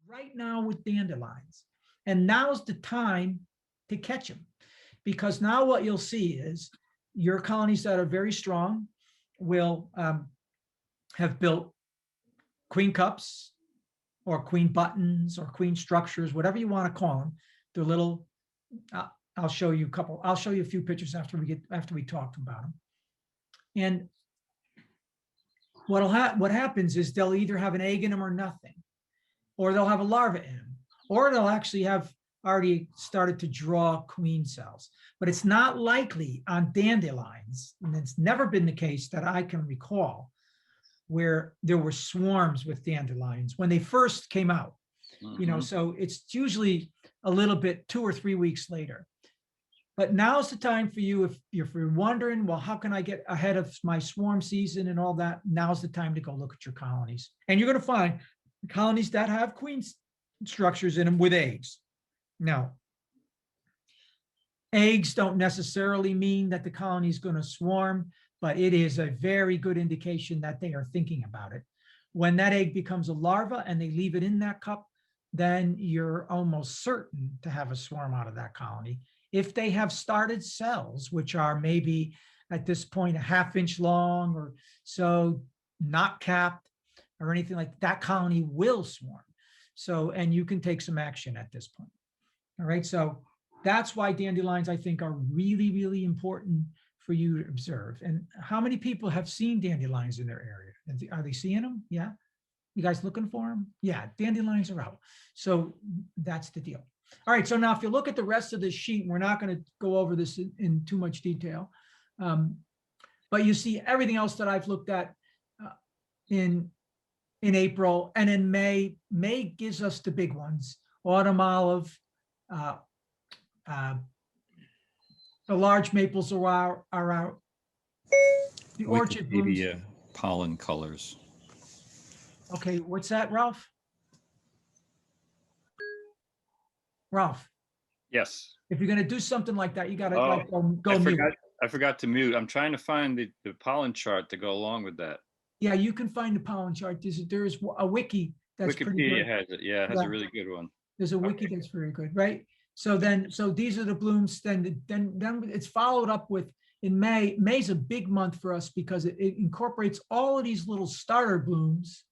right now with dandelions. And now's the time to catch them, because now what you'll see is your colonies that are very strong will have built queen cups or queen buttons or queen structures, whatever you want to call them. They're little. I'll show you a couple. I'll show you a few pictures after we talk about them. And what happens is they'll either have an egg in them or nothing, or they'll have a larva in them, or they'll actually have already started to draw queen cells. But it's not likely on dandelions, and it's never been the case that I can recall, where there were swarms with dandelions when they first came out. So it's usually a little bit 2 or 3 weeks later. But now's the time for you, if you're wondering, well, how can I get ahead of my swarm season and all that? Now's the time to go look at your colonies. And you're going to find colonies that have queen structures in them with eggs. Now, eggs don't necessarily mean that the colony is going to swarm, but it is a very good indication that they are thinking about it. When that egg becomes a larva and they leave it in that cup, then you're almost certain to have a swarm out of that colony. If they have started cells, which are maybe at this point a ½ inch long or so, not capped or anything like that, colony will swarm. So, and you can take some action at this point. All right. So that's why dandelions, I think, are really, really important for you to observe. And how many people have seen dandelions in their area? Are they seeing them? Yeah. You guys looking for them? Yeah. Dandelions are out. So that's the deal. All right. So now if you look at the rest of this sheet, we're not going to go over this in too much detail. But you see everything else that I've looked at in April, and in May. May gives us the big ones: autumn olive, the large maples are out. The orchard blooms. Wikipedia pollen colors. Okay, what's that, Ralph? Ralph, Yes. if you're going to do something like that, you got to go mute. I forgot to mute. I'm trying to find the pollen chart to go along with that. Yeah, you can find the pollen chart. There's a wiki that's pretty good. Wikipedia has it. Yeah, it has a really good one. There's a wiki that's very good, right? So these are the blooms. Then it's followed up with in May. May's a big month for us because it incorporates all of these little starter blooms,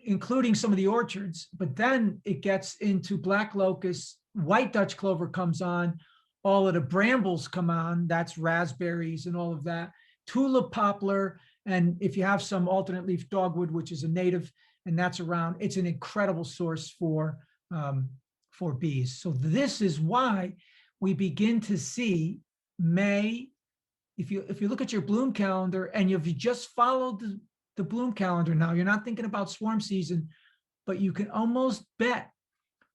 including some of the orchards. But then it gets into black locust, white Dutch clover comes on, all of the brambles come on. That's raspberries and all of that. Tulip poplar, and if you have some alternate leaf dogwood, which is a native, and that's around, it's an incredible source for bees. So this is why we begin to see May. If you look at your bloom calendar and if you just followed the bloom calendar, now you're not thinking about swarm season, but you can almost bet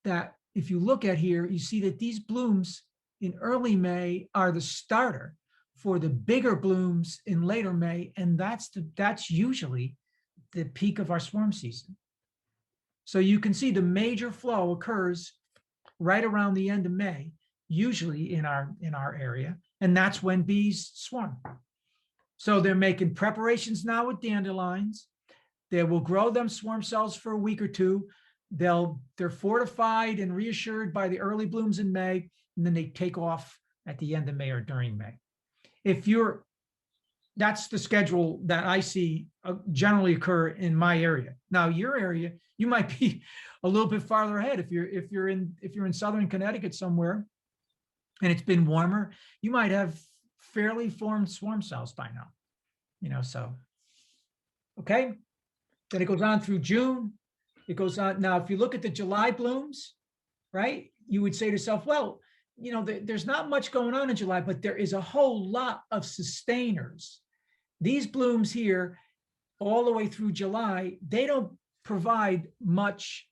that if you look at here, you see that these blooms in early May are the starter for the bigger blooms in later May, and that's usually the peak of our swarm season. So you can see the major flow occurs right around the end of May, usually in our area, and that's when bees swarm. So they're making preparations now with dandelions. They will grow them swarm cells for a week or two. They're fortified and reassured by the early blooms in May, and then they take off at the end of May or during May. That's the schedule that I see generally occur in my area. Now, your area, you might be a little bit farther ahead. If you're in southern Connecticut somewhere, and it's been warmer, you might have fairly formed swarm cells by now. So okay. Then it goes on through June. It goes on. Now, if you look at the July blooms, right, you would say to yourself, well, there's not much going on in July, but there is a whole lot of sustainers. These blooms here, all the way through July, they don't provide much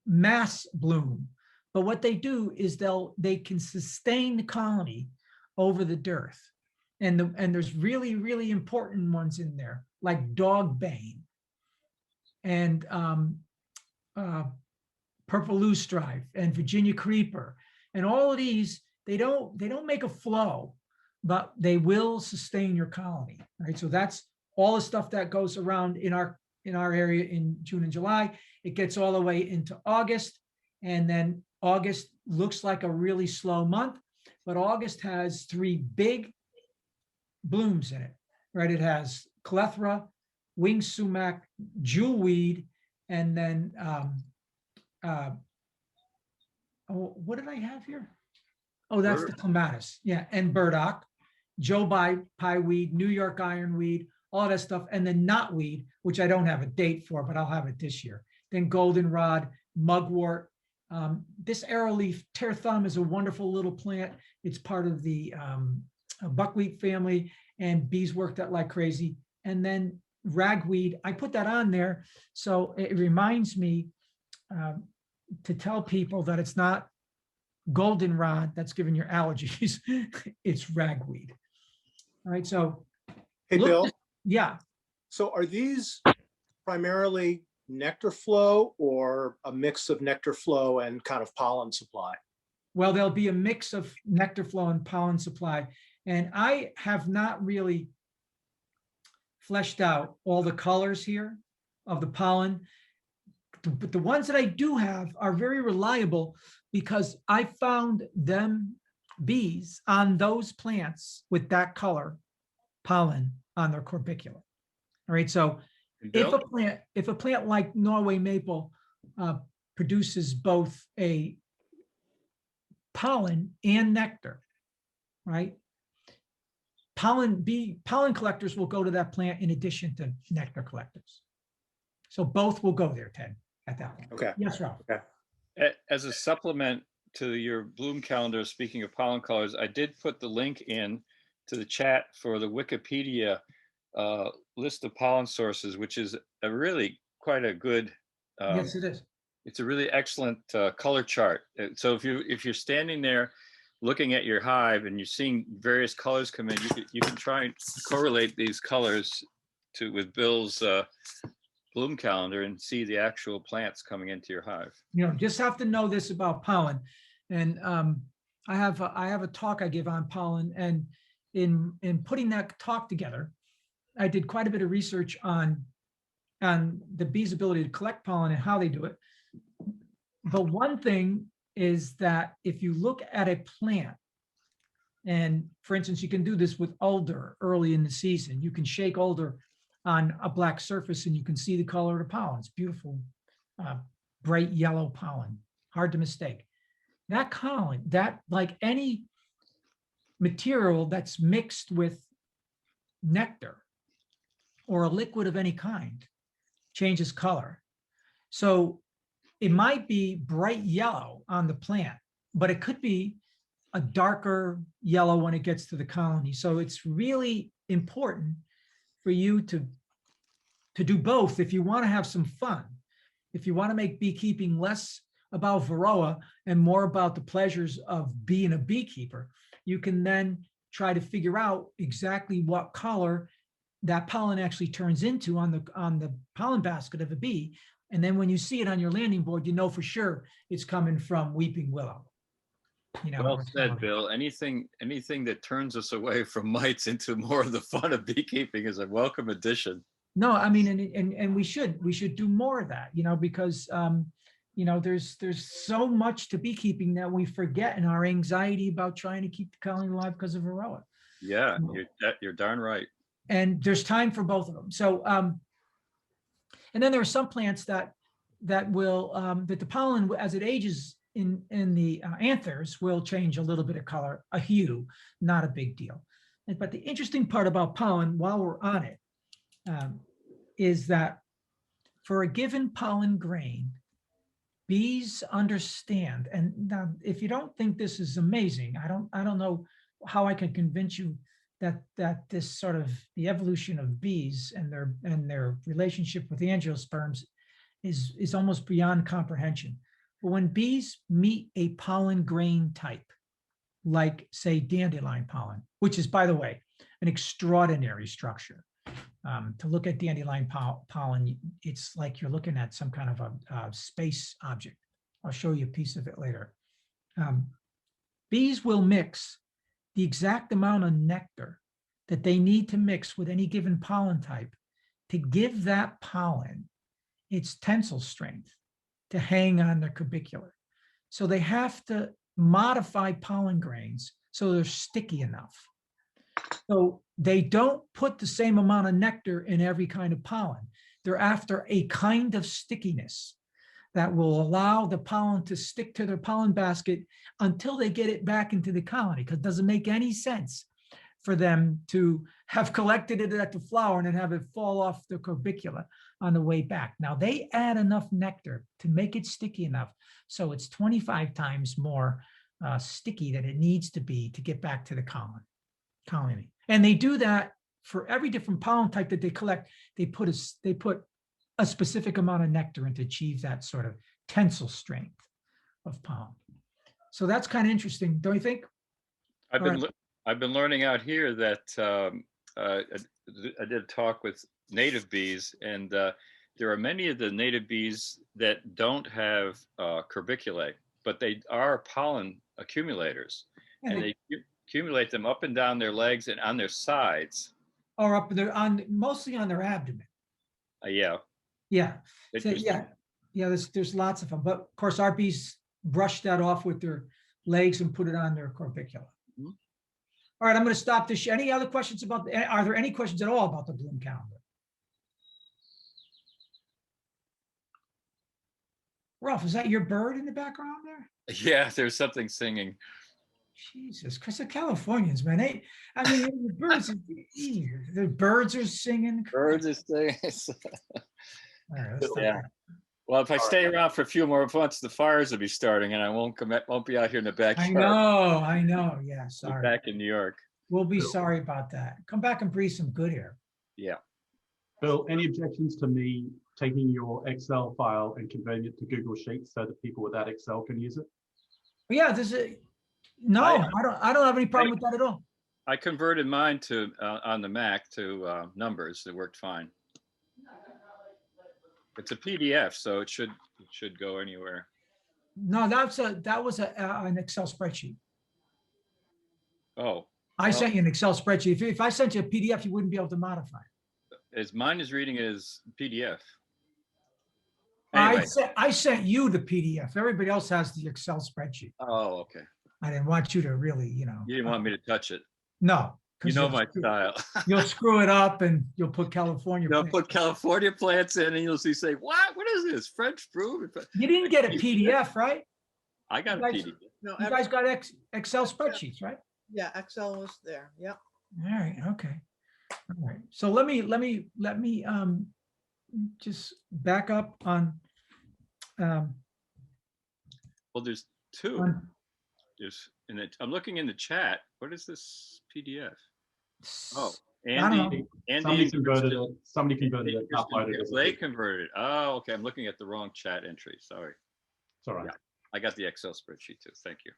mass bloom, but what they do is they can sustain the colony over the dearth. And there's really, really important ones in there, like dogbane and purple loosestrife and Virginia creeper, and all of these, they don't make a flow, but they will sustain your colony, right? So that's all the stuff that goes around in in our area in June and July. It gets all the way into August. And then August looks like a really slow month, but August has 3 big blooms in it, right? It has clethra, wing sumac, jewelweed, and then, oh, what did I have here? Oh, that's the clematis. Yeah, and burdock, Joe pieweed, New York ironweed, all that stuff, and then knotweed, which I don't have a date for, but I'll have it this year. Then goldenrod, mugwort. This arrowleaf tear thumb is a wonderful little plant. It's part of the buckwheat family, and bees work that like crazy. And then ragweed, I put that on there, so it reminds me to tell people that it's not goldenrod that's giving you allergies. It's ragweed. All right, so Hey, look, Bill, yeah. so are these primarily nectar flow or a mix of nectar flow and kind of pollen supply? Well, there'll be a mix of nectar flow and pollen supply. And I have not really fleshed out all the colors here of the pollen. But the ones that I do have are very reliable because I found them bees on those plants with that color pollen on their corbicula. All right, so if a plant like Norway maple produces both a pollen and nectar, right? Pollen collectors will go to that plant in addition to nectar collectors. So both will go there, Ted, at that point. Okay. Yes, Ralph. Okay. As a supplement to your bloom calendar, speaking of pollen colors, I did put the link in to the chat for the Wikipedia list of pollen sources, which is a really quite a good. Yes, it is. It's a really excellent color chart. So if you're standing there looking at your hive and you're seeing various colors come in, you can try and correlate these colors with Bill's bloom calendar and see the actual plants coming into your hive. You know, just have to know this about pollen. And I have a talk I give on pollen, and in putting that talk together, I did quite a bit of research on the bees' ability to collect pollen and how they do it. But one thing is that if you look at a plant, and for instance, you can do this with alder early in the season. You can shake alder on a black surface and you can see the color of the pollen. It's beautiful, bright yellow pollen, hard to mistake. That pollen, that like any material that's mixed with nectar or a liquid of any kind, changes color. So it might be bright yellow on the plant, but it could be a darker yellow when it gets to the colony. So it's really important for you to do both if you want to have some fun. If you want to make beekeeping less about Varroa and more about the pleasures of being a beekeeper, you can then try to figure out exactly what color that pollen actually turns into on the pollen basket of a bee. And then when you see it on your landing board, you know for sure it's coming from weeping willow. You know, well said, Bill. Anything that turns us away from mites into more of the fun of beekeeping is a welcome addition. No, I mean, and we should do more of that, you know, because you know, there's so much to beekeeping that we forget in our anxiety about trying to keep the colony alive because of Varroa. Yeah, you're darn right. And there's time for both of them. So and then there are some plants that will that the pollen as it ages in the anthers will change a little bit of color, a hue, not a big deal. But the interesting part about pollen, while we're on it, is that for a given pollen grain, bees understand. And now, if you don't think this is amazing, I don't know how I can convince you that this sort of the evolution of bees and their relationship with angiosperms is almost beyond comprehension. But when bees meet a pollen grain type, like say dandelion pollen, which is, by the way, an extraordinary structure. To look at dandelion pollen, it's like you're looking at some kind of a space object. I'll show you a piece of it later. Bees will mix the exact amount of nectar that they need to mix with any given pollen type to give that pollen its tensile strength to hang on their corbicular. So they have to modify pollen grains so they're sticky enough. So they don't put the same amount of nectar in every kind of pollen. They're after a kind of stickiness that will allow the pollen to stick to their pollen basket until they get it back into the colony, because it doesn't make any sense for them to have collected it at the flower and then have it fall off the corbicula on the way back. Now they add enough nectar to make it sticky enough so it's 25 times more sticky than it needs to be to get back to the colony. And they do that for every different pollen type that they collect. They put a specific amount of nectar in to achieve that sort of tensile strength of pollen. So that's kind of interesting, don't you think? I've been learning out here that I did a talk with native bees, and there are many of the native bees that don't have corbiculae, but they are pollen accumulators, and they accumulate them up and down their legs and on their sides. Or up there mostly on their abdomen. Yeah. Yeah. So, yeah. There's lots of them, but of course our bees brush that off with their legs and put it on their corbicula. Mm-hmm. All right, I'm going to stop this. Any other questions are there any questions at all about the bloom calendar? Ralph, is that your bird in the background there? Yeah, there's something singing. Jesus, because the Californians, man, the birds are singing. Birds are singing. All right, let's stop Yeah. that. Well, if I stay around for a few more months, the fires will be starting, and I won't be out here in the backyard. I know. Yeah, sorry. Back in New York. We'll be sorry about that. Come back and breathe some good air. Yeah. Bill, any objections to me taking your Excel file and converting it to Google Sheets so that people without Excel can use it? Yeah, I don't have any problem with that at all. I converted mine to on the Mac to numbers. It worked fine. It's a PDF, so it should go anywhere. No, that was an Excel spreadsheet. Oh. I sent you an Excel spreadsheet. If I sent you a PDF, you wouldn't be able to modify it. Mine is reading as PDF. Anyway. I sent you the PDF. Everybody else has the Excel spreadsheet. Oh, okay. I didn't want you to really, You didn't want me to touch it. No. You know my style. You'll screw it up and you'll put California. You'll put California plants in and you'll say, what? What is this? French fruit? You didn't get a PDF, right? I got a PDF. No, You guys got Excel spreadsheets, right? yeah, Excel was there. Yeah. All right. Okay. All right. So let me just back up on. Well, there's two. on I'm looking in the chat. What is this PDF? Oh, I don't know. Andy Somebody converted it. Somebody converted it. Uploaded it. They converted. Oh, okay. I'm looking at the wrong chat entry. Sorry. It's all right. Yeah. I got the Excel spreadsheet too. Thank you.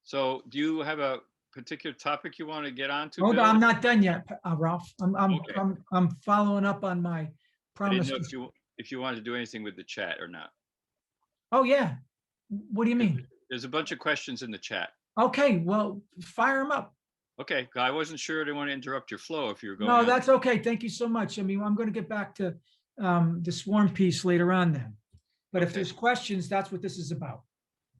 So do you have a particular topic you want to get onto? Hold Bill? on, I'm not done yet, Ralph. Okay. I'm following up on my I didn't promise. know if you wanted to do anything with the chat or not. Oh, yeah. What do you mean? There's a bunch of questions in the chat. Okay, well, fire them up. Okay, I wasn't sure. I didn't want to interrupt your flow if you were going. No, on. that's okay. Thank you so much. I mean, I'm going to get back to the swarm piece later on then. But if Okay. there's questions, that's what this is about.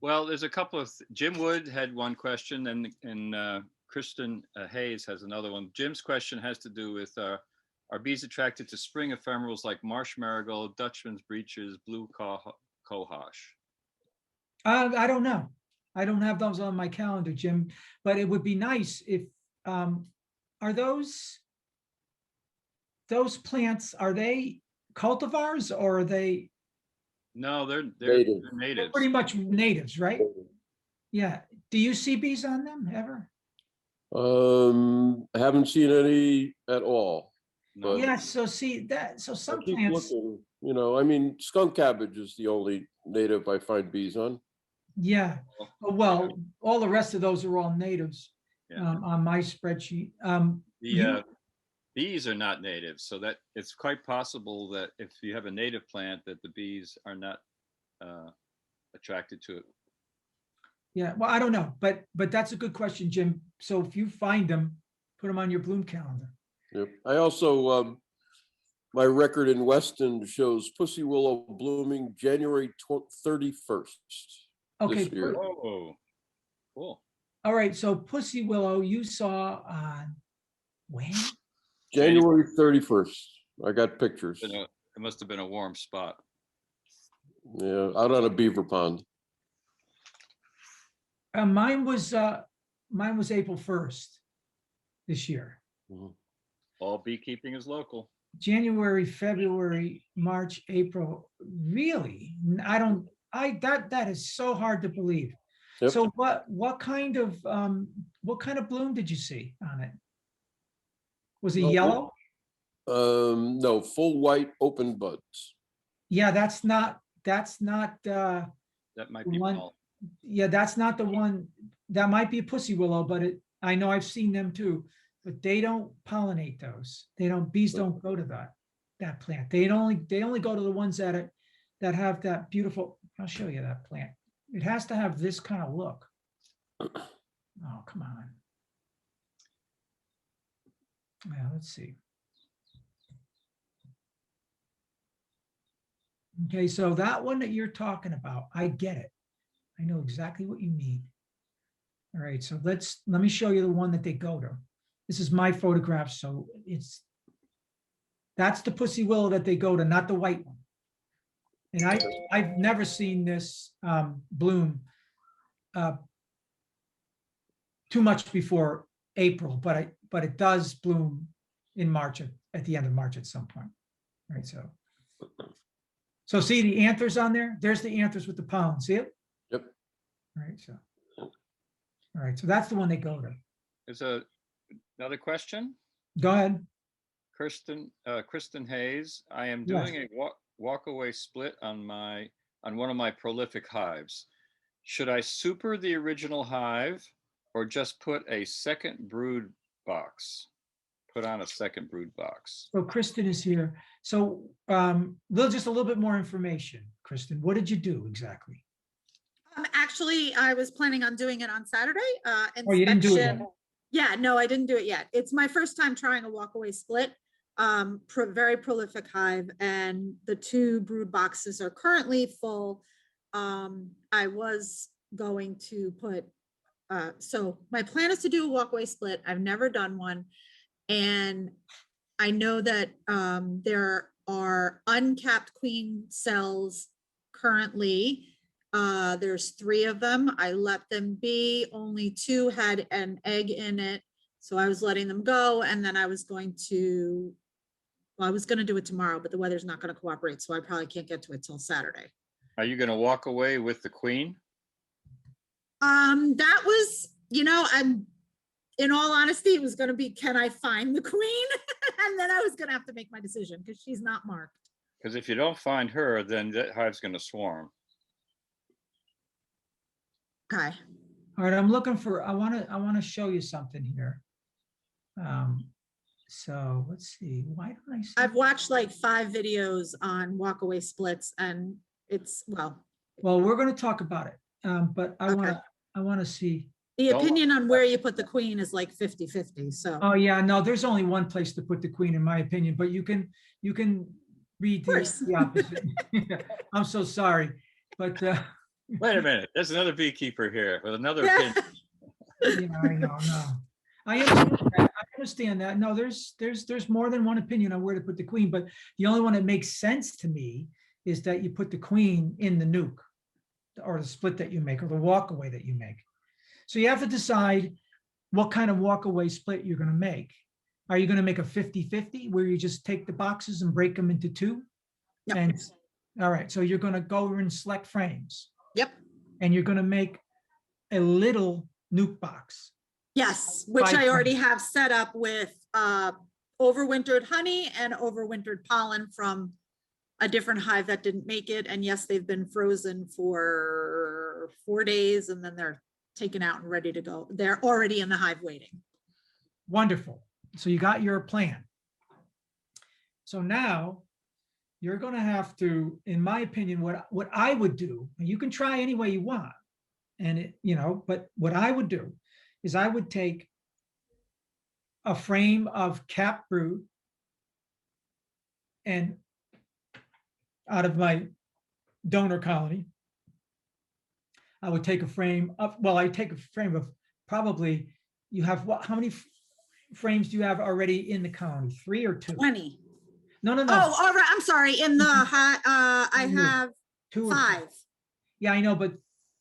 Well, there's a couple of, Jim Wood had one question and Kristen Hayes has another one. Jim's question has to do with, are bees attracted to spring ephemerals like marsh marigold, Dutchman's breeches, blue cohosh? I don't know. I don't have those on my calendar, Jim, but it would be nice if, are those plants, are they cultivars or are they? No, they're Native. natives. Pretty much natives, right? Yeah. Do you see bees on them ever? I haven't seen any at all. No. But Yeah, so see that, so I some keep plants, looking, I mean, skunk cabbage is the only native I find bees on. yeah. Well, all the rest of those are all natives Yeah. on my spreadsheet. The bees are not native, so that it's quite possible that if you have a native plant that the bees are not attracted to it. Yeah, well, I don't know, but that's a good question, Jim. So if you find them, put them on your bloom calendar. Yep. I also, my record in Weston shows pussy willow blooming January 31st Okay, this year. Oh, cool. all right, so pussy willow you saw on when? January 31st. I got pictures. It must have been a warm spot. Yeah, out on a beaver pond. Mine was April 1st this year. All beekeeping is local. January, February, March, April. Really? That is so hard to believe. Yep. So what kind of bloom did you see on it? Was it Oh, yellow? No, full white open buds. Yeah, that's not That might be One- pollen. yeah, that's not the one. That might be a pussy willow, but I know I've seen them too, but they don't pollinate those. Bees don't go to that plant. They only go to the ones that have that beautiful, I'll show you that plant. It has to have this kind of look. Oh, come on. Yeah, let's see. Okay, so that one that you're talking about, I get it. I know exactly what you mean. All right, so let me show you the one that they go to. This is my photograph, so that's the pussy willow that they go to, not the white one. And I've never seen this bloom too much before April, but it does bloom in March, at the end of March at some point. All right, so see the anthers on there? There's the anthers with the pollen, see it? Yep. All right, so that's the one they go to. There's another question. Go ahead. Kristen Hayes, I am Yes. doing a walk-away split on one of my prolific hives. Should I super the original hive or just put a second brood box? Put on a second brood box. So Kristen is here. So just a little bit more information. Kristen, what did you do exactly? Actually, I was planning on doing it on Saturday. Oh, you didn't do it yet? Inspection. Yeah, no, I didn't do it yet. It's my first time trying a walkaway split. Very prolific hive, and the 2 brood boxes are currently full. I was going to put, so my plan is to do a walkaway split. I've never done one. And I know that there are uncapped queen cells currently. There's 3 of them. I let them be. Only 2 had an egg in it. So I was letting them go. And then I was going to do it tomorrow, but the weather's not going to cooperate. So I probably can't get to it till Saturday. Are you going to walk away with the queen? That was, in all honesty, it was going to be, can I find the queen? And then I was going to have to make my decision because she's not marked. Because if you don't find her, then that hive's going to swarm. Okay. All right, I'm looking for, I want to show you something here. So let's see, why don't I see? I've watched like 5 videos on walkaway splits, and it's, well, Well, we're going to talk about it, but I Okay. want to see. the Don't- opinion on where you put the queen is like 50-50, so. Oh, yeah, no, there's only one place to put the queen, in my opinion, but you can read course. the opposite. I'm so sorry, but Wait a minute, there's another beekeeper here with another Yeah. opinion. yeah, I know, no. I understand that. No, there's more than one opinion on where to put the queen, but the only one that makes sense to me is that you put the queen in the nuke or the split that you make or the walkaway that you make. So you have to decide what kind of walkaway split you're going to make. Are you going to make a 50-50 where you just take the boxes and break them into 2? Yep. And all right, so you're going to go over and select frames. Yep. And you're going to make a little nuke box. Yes, which Five I already frames. have set up with overwintered honey and overwintered pollen from a different hive that didn't make it. And yes, they've been frozen for 4 days and then they're taken out and ready to go. They're already in the hive waiting. Wonderful. So you got your plan. So now you're going to have to, in my opinion, what I would do, and you can try any way you want, and but what I would do is I would take a frame of capped brood. And out of my donor colony, I would take a frame of, well, I take a frame of probably, you have what, how many frames do you have already in the colony? 3 or 2? 20. No, no, Oh, no. all right. I'm sorry. In the high, I You- have 2 or 5. Yeah, I know, but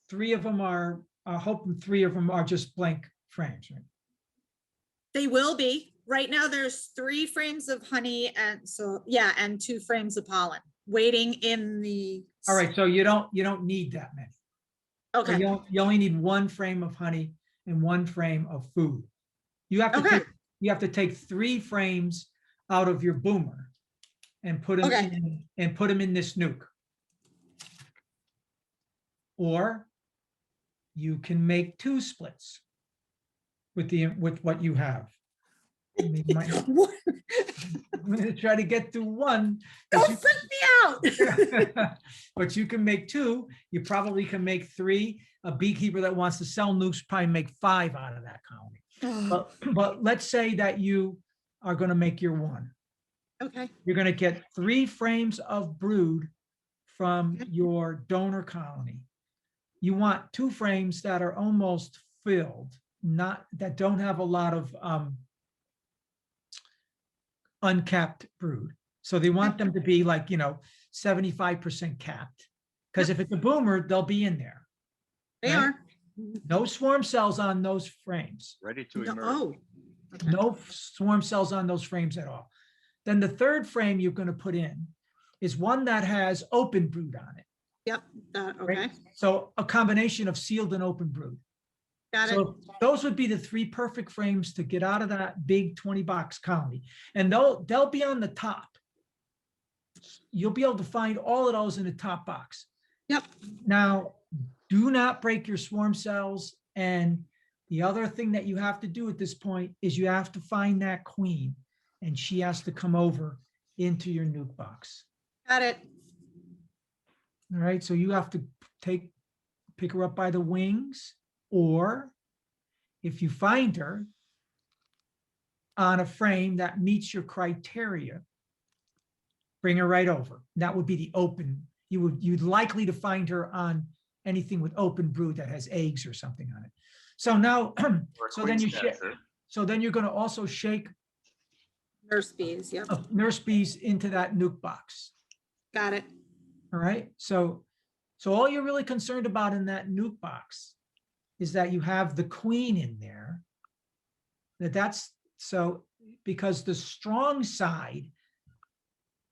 3 of them are, I hope 3 of them are just blank frames, right? They will be. Right now, there's 3 frames of honey and so, yeah, and 2 frames of pollen waiting in the. All right, so you don't need that many. So Okay, you only need 1 frame of honey and 1 frame of food. You have to Okay. take 3 frames out of your boomer and put them Okay. in this nuke. Or you can make 2 splits with what you have. I mean, I'm gonna try to get to 1. but don't you- freak me out. But you can make 2. You probably can make 3. A beekeeper that wants to sell nukes probably make 5 out of that colony. But let's say that you are going to make your 1. Okay, You're going to get 3 frames of brood from Okay. your donor colony. You want 2 frames that are almost filled, not that don't have a lot of uncapped brood. So they want them to be like, 75% capped. Because if it's a boomer, they'll be in there. they Right. are. No swarm cells on those frames. Ready to No- emerge. Oh, okay. No swarm cells on those frames at all. Then the 3rd frame you're going to put in is one that has open brood on it. Yep, right? okay, So a combination of sealed and open brood. got it. So those would be the 3 perfect frames to get out of that big 20-box colony. And they'll be on the top. You'll be able to find all of those in the top box. Yep, Now, do not break your swarm cells. And the other thing that you have to do at this point is you have to find that queen, and she has to come over into your nuke box. got it. All right, so you have to pick her up by the wings, or if you find her on a frame that meets your criteria, bring her right over. That would be the open. You'd likely to find her on anything with open brood that has eggs or something on it. So now, Or a so then queen you shake. snatcher. So then you're going to also shake Nurse bees, yep, nurse bees into that nuke box. got it. All right. So all you're really concerned about in that nuke box is that you have the queen in there. That's so because the strong side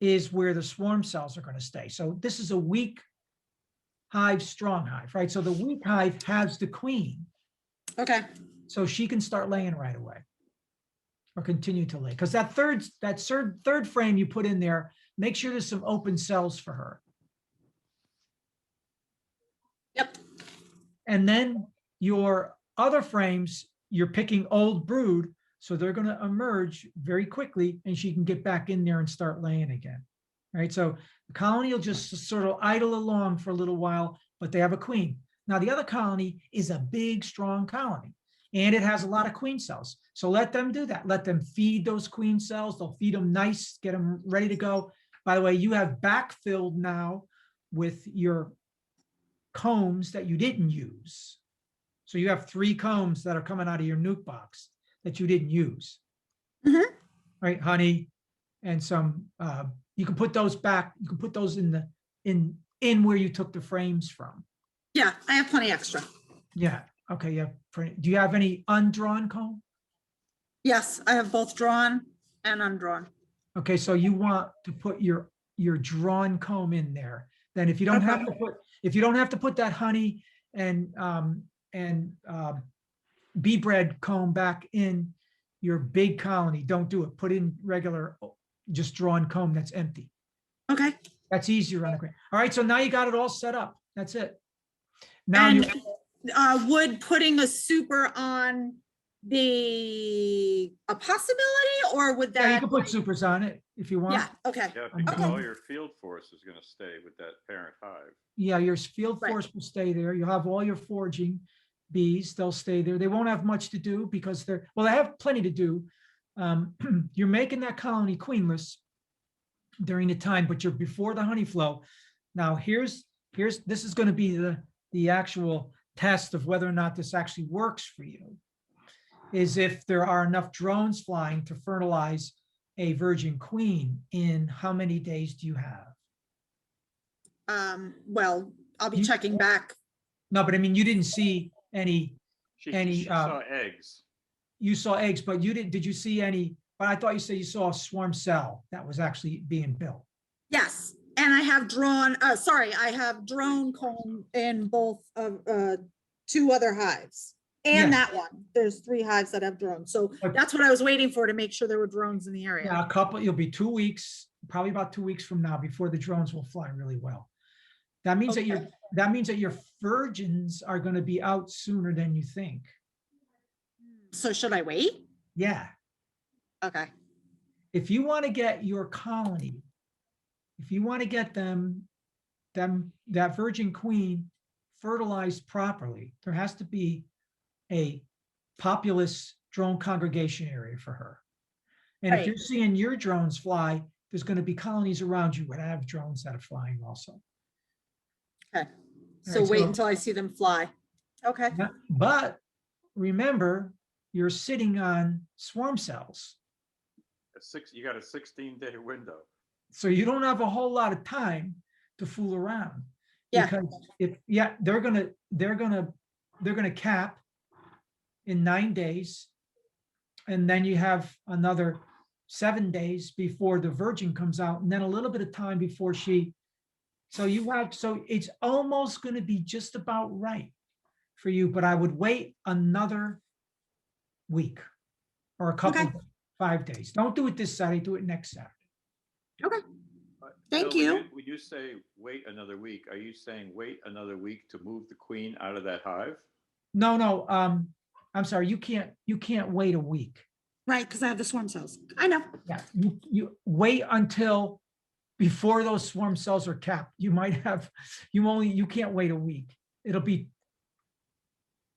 is where the swarm cells are going to stay. So this is a weak hive, strong hive, right? So the weak hive has the queen, Okay, so she can start laying right away or continue to lay. Because that third frame you put in there, make sure there's some open cells for her. yep, And then your other frames, you're picking old brood, so they're going to emerge very quickly and she can get back in there and start laying again. Right? So the colony will just sort of idle along for a little while, but they have a queen. Now the other colony is a big, strong colony, and it has a lot of queen cells. So let them do that. Let them feed those queen cells. They'll feed them nice, get them ready to go. By the way, you have backfilled now with your combs that you didn't use. So you have 3 combs that are coming out of your nuke box that you didn't use. Mhm. Right, honey, and some, you can put those back, you can put those in where you took the frames from. yeah, I have plenty extra. Yeah, okay, yeah. Do you have any undrawn comb? Yes, I have both drawn and undrawn. Okay, so you want to put your drawn comb in there. Then if you don't have to put that honey and bee bread comb back in your big colony, don't do it. Put in regular, just drawn comb that's empty. Okay, That's easier on the ground. All right, so now you got it all set up. That's it. Now you, and would putting a super on be a possibility, or would yeah, you that? can put supers on it if you want. Yeah, okay, Yeah, because Okay. all your field force is gonna stay with that parent hive. Yeah, your field Right. force will stay there. You'll have all your foraging bees. They'll stay there. They won't have much to do because they have plenty to do, you're making that colony queenless during the time, but you're before the honey flow. Now this is going to be the actual test of whether or not this actually works for you, is if there are enough drones flying to fertilize a virgin queen in how many days do you have? Well, I'll be You- checking back. No, but I mean, you didn't see any, She saw eggs. you saw eggs, but did you see any, but I thought you said you saw a swarm cell that was actually being built. Yes, and I have I have drone comb in both of, 2 other hives. And Yeah. that one, there's 3 hives that have drones. So But- that's what I was waiting for, to make sure there were drones in the area. Yeah, you'll be 2 weeks, probably about 2 weeks from now before the drones will fly really well. That means that Okay. that means that your virgins are going to be out sooner than you think. So should I wait? Yeah. Okay. If you want to get your colony, if you want to get that virgin queen fertilized properly, there has to be a populous drone congregation area for her. And if Right. you're seeing your drones fly, there's going to be colonies around you that have drones that are flying also. Okay. All So right, wait so- until I see them fly. Okay. But remember, you're sitting on swarm cells. You got a 16-day window. So you don't have a whole lot of time to fool around. Yeah. Because they're gonna cap in 9 days. And then you have another 7 days before the virgin comes out, and then a little bit of time before so it's almost gonna be just about right for you, but I would wait another week or a couple, Okay. 5 days. Don't do it this Saturday, do it next Saturday. Thank Bill, you. When you say wait another week, are you saying wait another week to move the queen out of that hive? No, I'm sorry, you can't wait a week. Right, because I have the swarm cells. I know. Yeah, you wait until before those swarm cells are capped. You can't wait a week.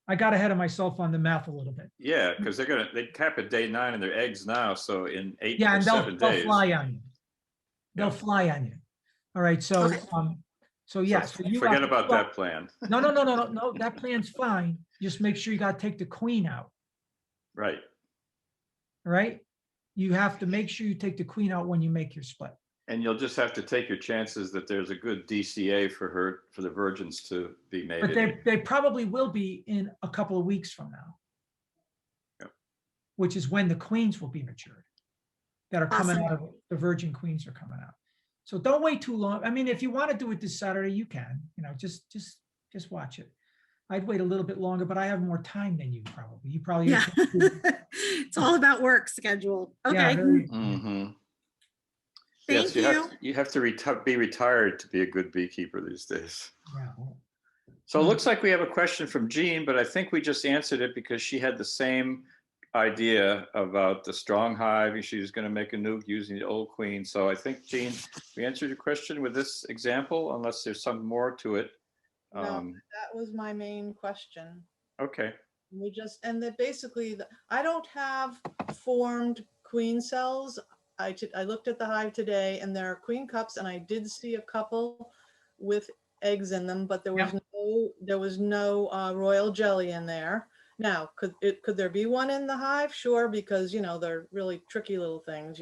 I got ahead of myself on the math a little bit. Yeah, because they cap at day 9 and their eggs now, so in 8 Yeah, or and 7 they'll days. fly on you. They'll Yeah. fly on you. All right, so, Okay. yeah. So so you forget have- about that plan. No, that plan's fine. Just make sure you gotta take the queen out, Right. all right? You have to make sure you take the queen out when you make your split. And you'll just have to take your chances that there's a good DCA for the virgins to be made. But they probably will be in a couple of weeks from now. Yep. Which is when the queens will be matured. That are coming Awesome. out of, the virgin queens are coming out. So don't wait too long. I mean, if you want to do it this Saturday, you can, just watch it. I'd wait a little bit longer, but I have more time than you probably. You probably. Yeah. It's all about work schedule. Yeah, Okay. very- Mhm. Thank Yes, you have to be retired to be a good beekeeper these days. yeah. So it looks like we have a question from Jean, but I think we just answered it because she had the same idea about the strong hive. She was going to make a nuke using the old queen. So I think, Jean, we answered your question with this example, unless there's some more to it. No, that was my main question. Okay. And that basically, I don't have formed queen cells. I looked at the hive today and there are queen cups and I did see a couple with eggs in them, but there was no royal jelly in there. Now, could there be one in the hive? Sure, because they're really tricky little things,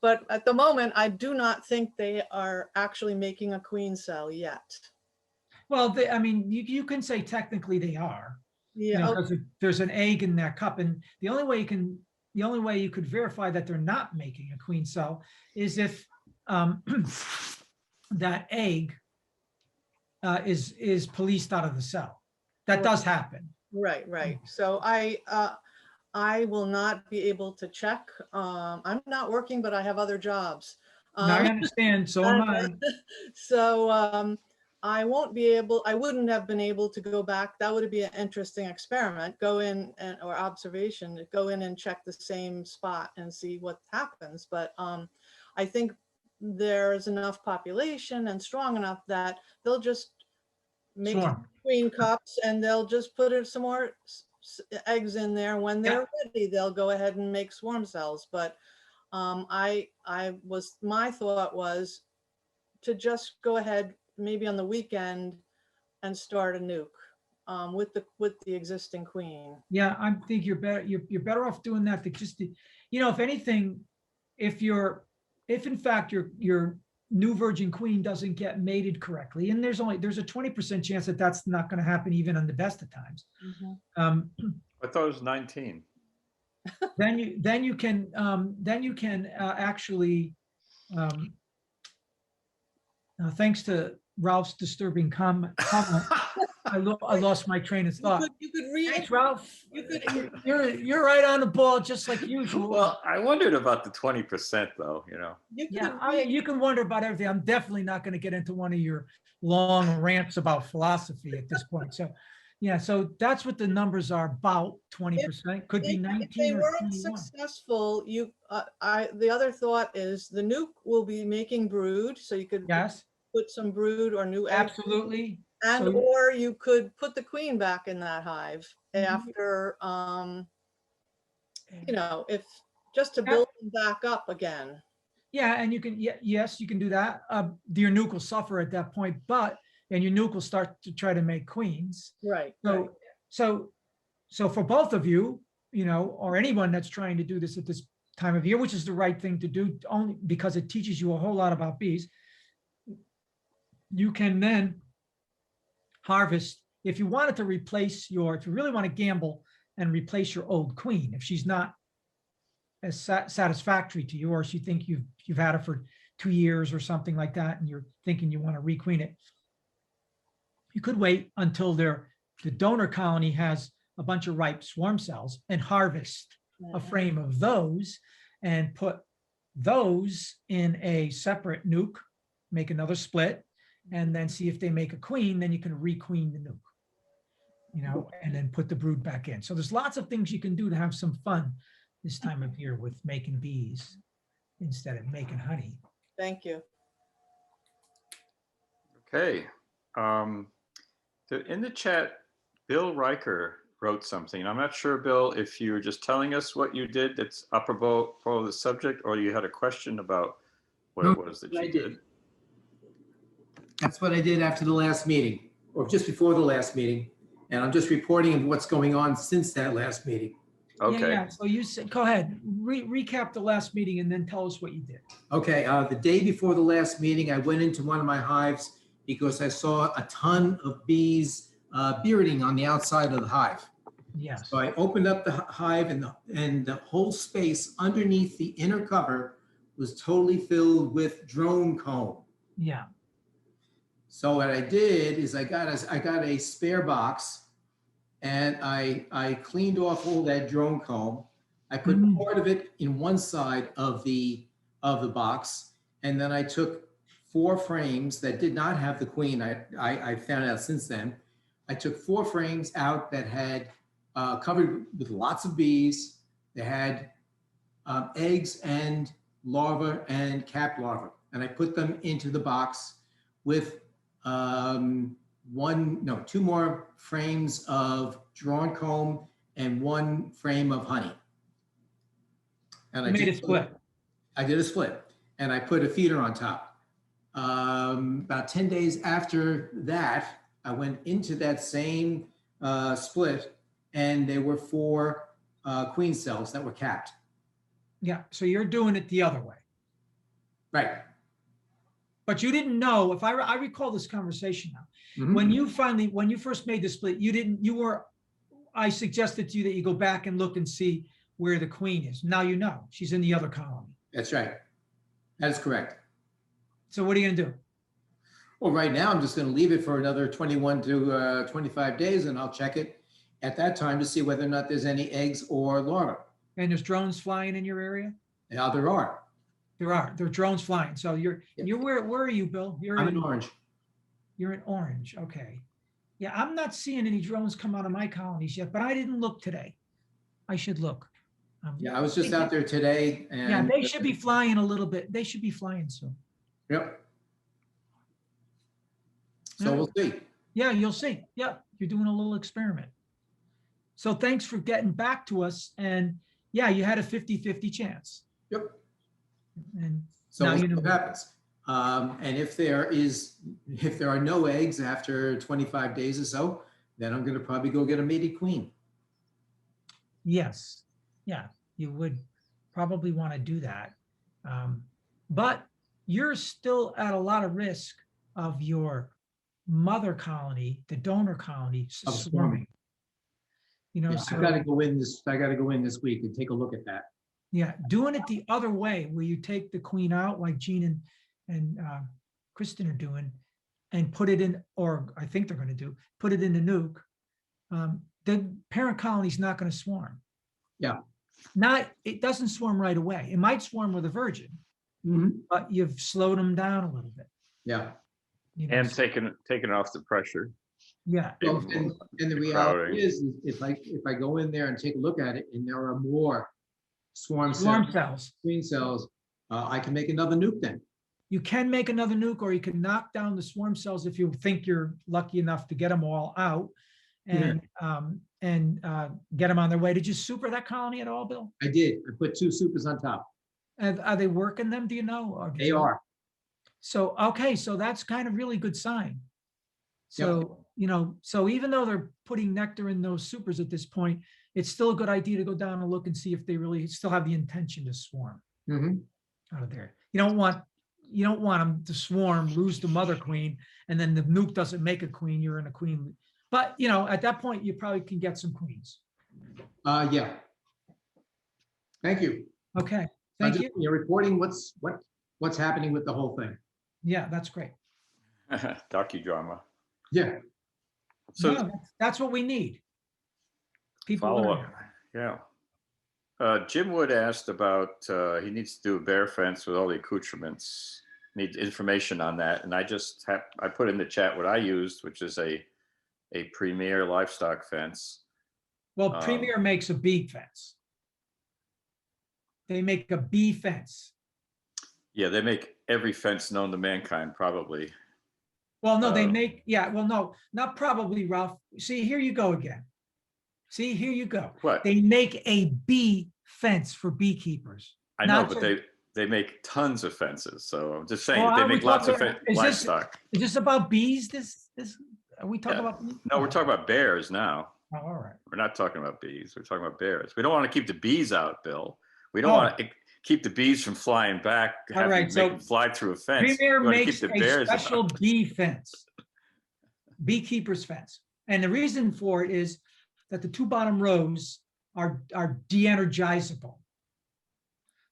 but at the moment, I do not think they are actually making a queen cell yet. Well, I mean, you can say technically they are. Yeah. Because there's an egg in that cup, and the only way you could verify that they're not making a queen cell is if that egg is policed out of the cell. That does happen. Right. So I will not be able to check. I'm not working, but I have other jobs. Now I understand. So am I. So I wouldn't have been able to go back. That would be an interesting experiment. Go in or observation, go in and check the same spot and see what happens. But I think there's enough population and strong enough that they'll just make Swarm. queen cups and they'll just put in some more eggs in there. When they're ready, they'll go ahead and make swarm cells. But my thought was to just go ahead maybe on the weekend and start a nuke with the existing queen. Yeah, I think you're better. You're better off doing that. If anything, if in fact your new virgin queen doesn't get mated correctly, and there's a 20% chance that that's not going to happen even on the best of times. I thought it was 19. Then you can actually, thanks to Ralph's disturbing comment, I lost my train of thought. You could read Thanks, it. Ralph. You're right on the ball, just like usual. Well, I wondered about the 20% though, You could Yeah, read- you can wonder about everything. I'm definitely not going to get into one of your long rants about philosophy at this point. So, yeah, so that's what the numbers are, about 20%. Could be if 19 they or weren't 21. successful, the other thought is the nuke will be making brood, so you could Yes, put some brood or new eggs. absolutely. And So- or you could put the queen back in that hive Mhm. after, if just to build them back up again. Yeah, and you can, yes, you can do that. Your nuke will suffer at that point, and your nuke will start to try to make queens. Right. So for both of you, or anyone that's trying to do this at this time of year, which is the right thing to do, only because it teaches you a whole lot about bees, you can then harvest, if you wanted to if you really want to gamble and replace your old queen, if she's not as satisfactory to you, or if you think you've had her for 2 years or something like that, and you're thinking you want to requeen it, you could wait until the donor colony has a bunch of ripe swarm cells and harvest a frame of those and put those in a separate nuke, make another split, and then see if they make a queen. Then you can requeen the nuke, and then put the brood back in. So there's lots of things you can do to have some fun this time of year with making bees instead of making honey. Thank you. Okay. In the chat, Bill Riker wrote something. I'm not sure, Bill, if you were just telling us what you did that's apropos for the subject, or you had a question about what it was that you did. That's what I did after the last meeting, or just before the last meeting. And I'm just reporting what's going on since that last meeting. Okay. Yeah. So you said, go ahead, recap the last meeting and then tell us what you did. Okay, the day before the last meeting, I went into one of my hives because I saw a ton of bees bearding on the outside of the hive. Yes. So I opened up the hive, and the whole space underneath the inner cover was totally filled with drone comb. Yeah. So what I did is I got a spare box, and I cleaned off all that drone comb. I put part of it in one side of the box, and then I took 4 frames that did not have the queen. I found out since then. I took 4 frames out that had covered with lots of bees. They had eggs and larvae and capped larvae, and I put them into the box with 2 more frames of drawn comb and 1 frame of honey. And You made a split. I did a split, and I put a feeder on top. About 10 days after that, I went into that same split, and there were 4 queen cells that were capped. Yeah. So you're doing it the other way. Right. But you didn't know, if I recall this conversation now, Mhm. when you first made the split, I suggested to you that you go back and look and see where the queen is. Now you know, she's in the other colony. That's right. That is correct. So what are you gonna do? Well, right now, I'm just going to leave it for another 21 to 25 days, and I'll check it at that time to see whether or not there's any eggs or larvae. And there's drones flying in your area? Now there are. There are drones flying. So you're where are you, Bill? I'm in Orange. You're in Orange. Okay. Yeah, I'm not seeing any drones come out of my colonies yet, but I didn't look today. I should look. Yeah, I was just out there today, and Yeah, they should be flying a little bit. They should be flying soon. Yep. So we'll see. Yeah, you'll see. Yeah, you're doing a little experiment. So thanks for getting back to us. And yeah, you had a 50-50 chance. Yep. And So now we'll you see know. what happens. And if there are no eggs after 25 days or so, then I'm gonna probably go get a mated queen. Yes, yeah, you would probably want to do that. But you're still at a lot of risk of your mother colony, the donor colony, Of swarming. You know, Yeah, so I gotta go in this week and take a look at that. yeah, doing it the other way, where you take the queen out, like Gene and Kristen are doing, and put it in, or I think they're going to do, put it in the nuke. The parent colony is not going to swarm. Yeah. It doesn't swarm right away. It might swarm with a virgin, but you've slowed them down a little bit. Yeah. You know, And so- taking off the pressure. yeah, Well, Maybe and, more and the crowding. reality is if I go in there and take a look at it and there are more swarm swarm cells, cells. queen cells, I can make another nuke then. You can make another nuke, or you can knock down the swarm cells if you think you're lucky enough to get them all out, and get them on their way. Did you super that colony at all, Bill? I did. I put 2 supers on top. And are they working them? Do you know? Or did They you- are. So, okay, so that's kind of really good sign. So, you know, so even though they're putting nectar in those supers at this point, it's still a good idea to go down and look and see if they really still have the intention to swarm out of there. You don't want them to swarm, lose the mother queen, and then the nuke doesn't make a queen, you're in a queen. But, you know, at that point, you probably can get some queens. Yeah. Thank you. Okay, thank you. You're reporting what's happening with the whole thing. Yeah, that's great. Docudrama. Yeah. So No, that's what we need. People follow learning. up. Yeah. Jim Wood asked about, he needs to do a bear fence with all the accoutrements, needs information on that. And I put in the chat what I used, which is a Premier livestock fence. Well, Premier makes a bee fence. They make a bee fence. Yeah, they make every fence known to mankind, probably. Well, no, they make, yeah, well, no, not probably, Ralph. See, here you go again. See, here you go. What? They make a bee fence for beekeepers. I know, not but to- they make tons of fences. So I'm just saying, Well, they are we make lots of talking- is this- livestock. Is this about bees? Are we talking Yeah. about? bees? No, we're talking about bears now. Oh, all right. We're not talking about bees. We're talking about bears. We don't want to keep the bees out, Bill. We don't Oh. want to keep the bees from flying back, All have right, them so make them fly through a fence. Premier We want to makes keep the a bears special out. bee fence, beekeeper's fence. And the reason for it is that the 2 bottom rows are de-energizable.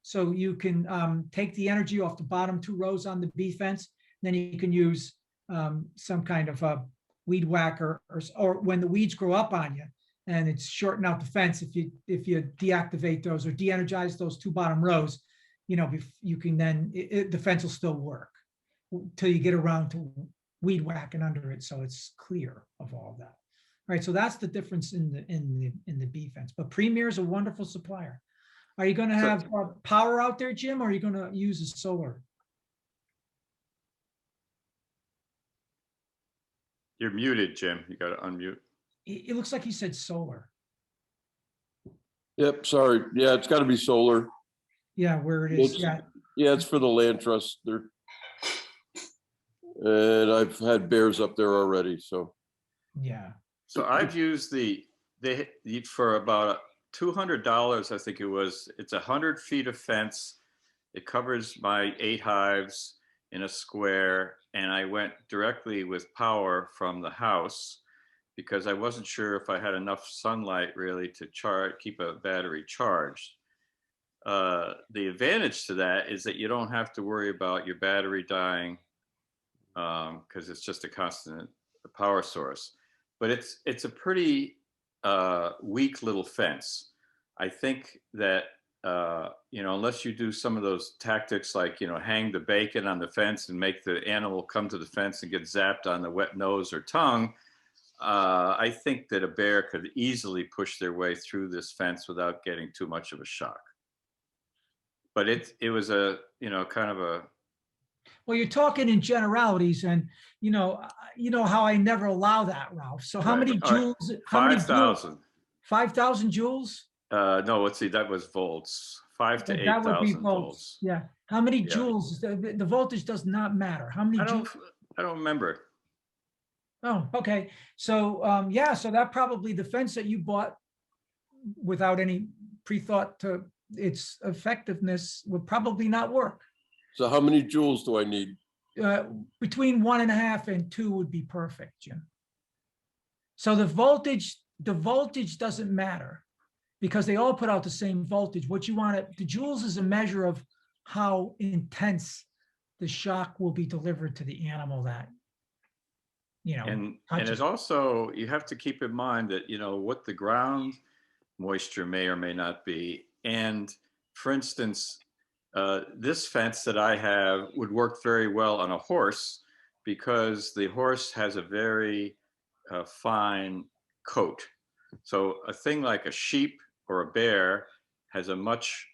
So you can take the energy off the bottom 2 rows on the bee fence, then you can use some kind of a weed whacker, or when the weeds grow up on you and it's shorting out the fence, if you deactivate those or de-energize those 2 bottom rows, you know, you can then, the fence will still work till you get around to weed whacking under it, so it's clear of all that. All right, so that's the difference in the bee fence. But Premier is a wonderful supplier. Are you going to have power out there, Jim, or are you going to use a solar? You're muted, Jim. You got to unmute. It looks like he said solar. Yep, sorry. Yeah, it's got to be solar. Yeah, where it is. It's- Yeah, Yeah, it's for the land trust. And I've had bears up there already, so. yeah. So I've used for about $200, I think it was. It's 100 feet of fence. It covers my 8 hives in a square, and I went directly with power from the house because I wasn't sure if I had enough sunlight really to keep a battery charged. The advantage to that is that you don't have to worry about your battery dying because it's just a constant power source. But it's a pretty weak little fence. I think that unless you do some of those tactics like hang the bacon on the fence and make the animal come to the fence and get zapped on the wet nose or tongue, I think that a bear could easily push their way through this fence without getting too much of a shock. But it was a kind of a. Well, you're talking in generalities, and you know how I never allow that, Ralph. So how Right. many All right. joules? How many joules? 5,000. 5,000 joules? No, let's see, that was volts, 5 to That would be 8,000 volts. Yeah. How many Yeah. joules? The voltage does not matter. How many I joules? don't remember. Oh, okay. So, yeah, so that probably the fence that you bought without any pre-thought to its effectiveness would probably not work. So how many joules do I need? Between 1.5 and 2 would be perfect, Jim. So the voltage doesn't matter because they all put out the same voltage. What you want the joules is a measure of how intense the shock will be delivered to the animal that, you know. And touches. it's also, you have to keep in mind that, you know, what the ground moisture may or may not be. And for instance, this fence that I have would work very well on a horse because the horse has a very fine coat. So a thing like a sheep or a bear has a much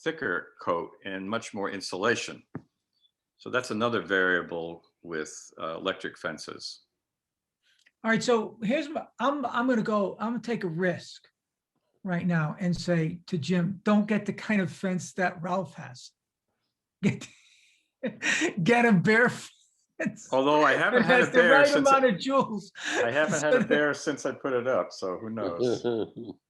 thicker coat and much more insulation. So that's another variable with electric fences. All right, so here's I'm gonna take a risk right now and say to Jim, don't get the kind of fence that Ralph has. Get a bear fence. Although I haven't It had a has the bear right since amount of joules. I haven't had a bear since I put it up, so who knows?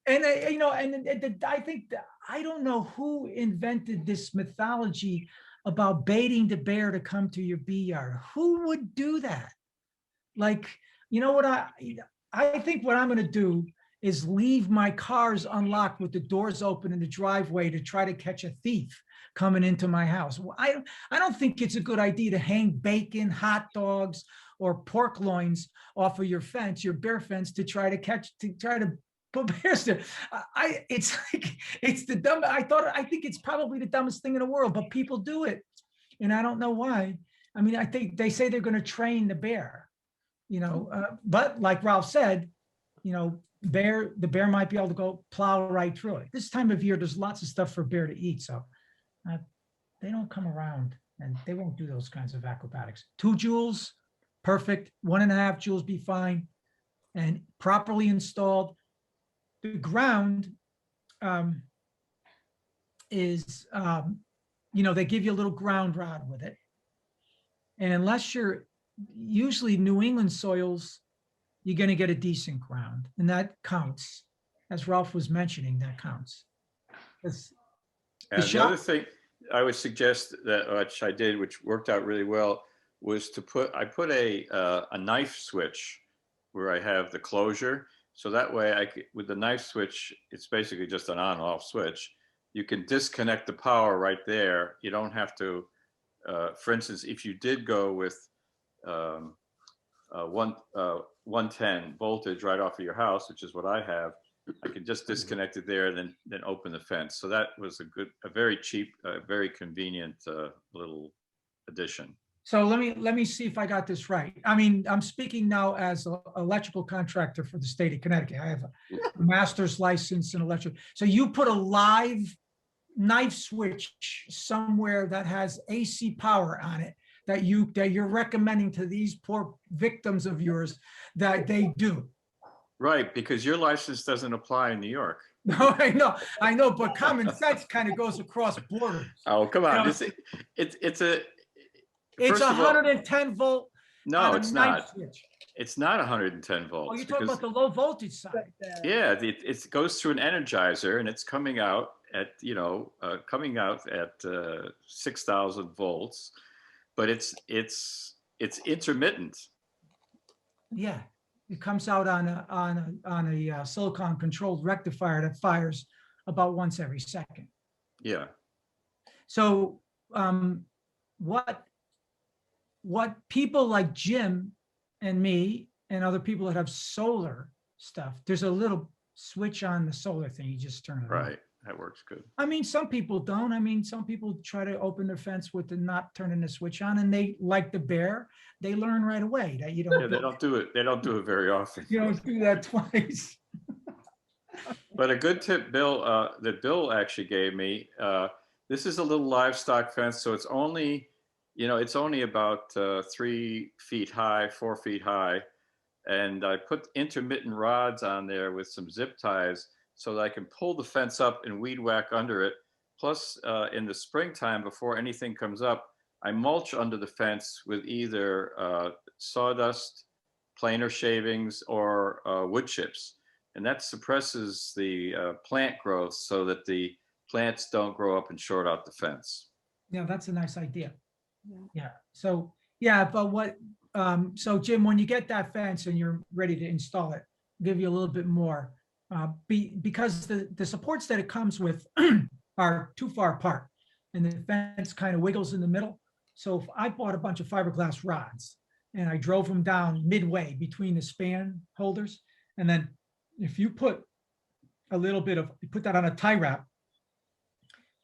And you know, and I think I don't know who invented this mythology about baiting the bear to come to your bee yard. Who would do that? Like, you know what I think what I'm going to do is leave my cars unlocked with the doors open in the driveway to try to catch a thief coming into my house. I don't think it's a good idea to hang bacon, hot dogs, or pork loins off of your fence, your bear fence, to try to put bears there. It's like, it's the dumb. I think it's probably the dumbest thing in the world, but people do it, and I don't know why. I mean, I think they say they're going to train the bear, you know, but like Ralph said, you know, the bear might be able to go plow right through it. This time of year, there's lots of stuff for bear to eat, so they don't come around and they won't do those kinds of acrobatics. 2 joules, perfect. 1.5 joules be fine, and properly installed. The ground is, you know, they give you a little ground rod with it, and unless you're usually New England soils, you're going to get a decent ground, and that counts. As Ralph was mentioning, that counts. And the other thing I would suggest that, which I did, which worked out really well, was to put a knife switch where I have the closure. So that way with the knife switch, it's basically just an on-off switch. You can disconnect the power right there. You don't have to, for instance, if you did go with 110 voltage right off of your house, which is what I have, I could just disconnect it there and then open the fence. So that was a very cheap, very convenient little addition. So let me see if I got this right. I mean, I'm speaking now as an electrical contractor for the state of Connecticut. I have a master's license in electric. So you put a live knife switch somewhere that has AC power on it that you're recommending to these poor victims of yours that they do. Right, because your license doesn't apply in New York. No, I know, but common sense kind of goes across borders. Oh, come on. You know, It's 110 volt. No, it's not. Switch. It's not 110 volts. Oh, you're talking about the low voltage side. Yeah, it goes through an energizer and it's coming out at, you know, 6,000 volts, but it's intermittent. Yeah, it comes out on a silicon controlled rectifier that fires about once every second. Yeah. So what people like Jim and me and other people that have solar stuff, there's a little switch on the solar thing. You just turn it on. Right. That works good. I mean, some people don't. I mean, some people try to open their fence with the not turning the switch on, and they, like the bear, they learn right away that you don't. Yeah, they don't do it. They don't do it very often. You don't do that twice. But a good tip, Bill, that Bill actually gave me. This is a little livestock fence, so it's only, you know, it's only about 3 feet high, 4 feet high. and I put intermittent rods on there with some zip ties so that I can pull the fence up and weed whack under it. Plus, in the springtime, before anything comes up, I mulch under the fence with either sawdust, planer shavings, or wood chips. And that suppresses the plant growth so that the plants don't grow up and short out the fence. Yeah, that's a nice idea. Yeah. Yeah, so, yeah, but what, so Jim, when you get that fence and you're ready to install it, I'll give you a little bit more. Because the supports that it comes with are too far apart and the fence kind of wiggles in the middle. So if I bought a bunch of fiberglass rods and I drove them down midway between the span holders, and then if you put a little bit of, you put that on a tie wrap,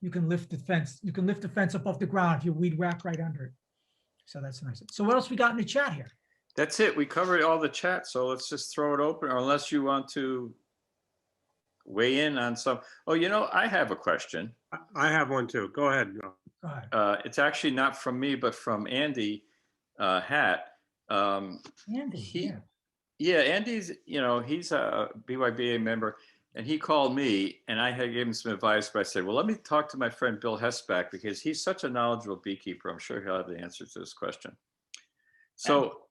you can lift the fence. You can lift the fence up off the ground if you weed whack right under it. So that's nice. So what else we got in the chat here? That's it. We covered all the chat. So let's just throw it open, or unless you want to weigh in on some. Oh, you know, I have a question. I have one too. Go ahead. Go ahead. It's actually not from me, but from Andy Hatt. Andy, Yeah, Andy's, you know, he's a BYBA member, and he called me, and I had given him some advice, but I said, well, let me talk to my friend Bill Hesback, because he's such a knowledgeable beekeeper. I'm sure he'll have the answer to this question. So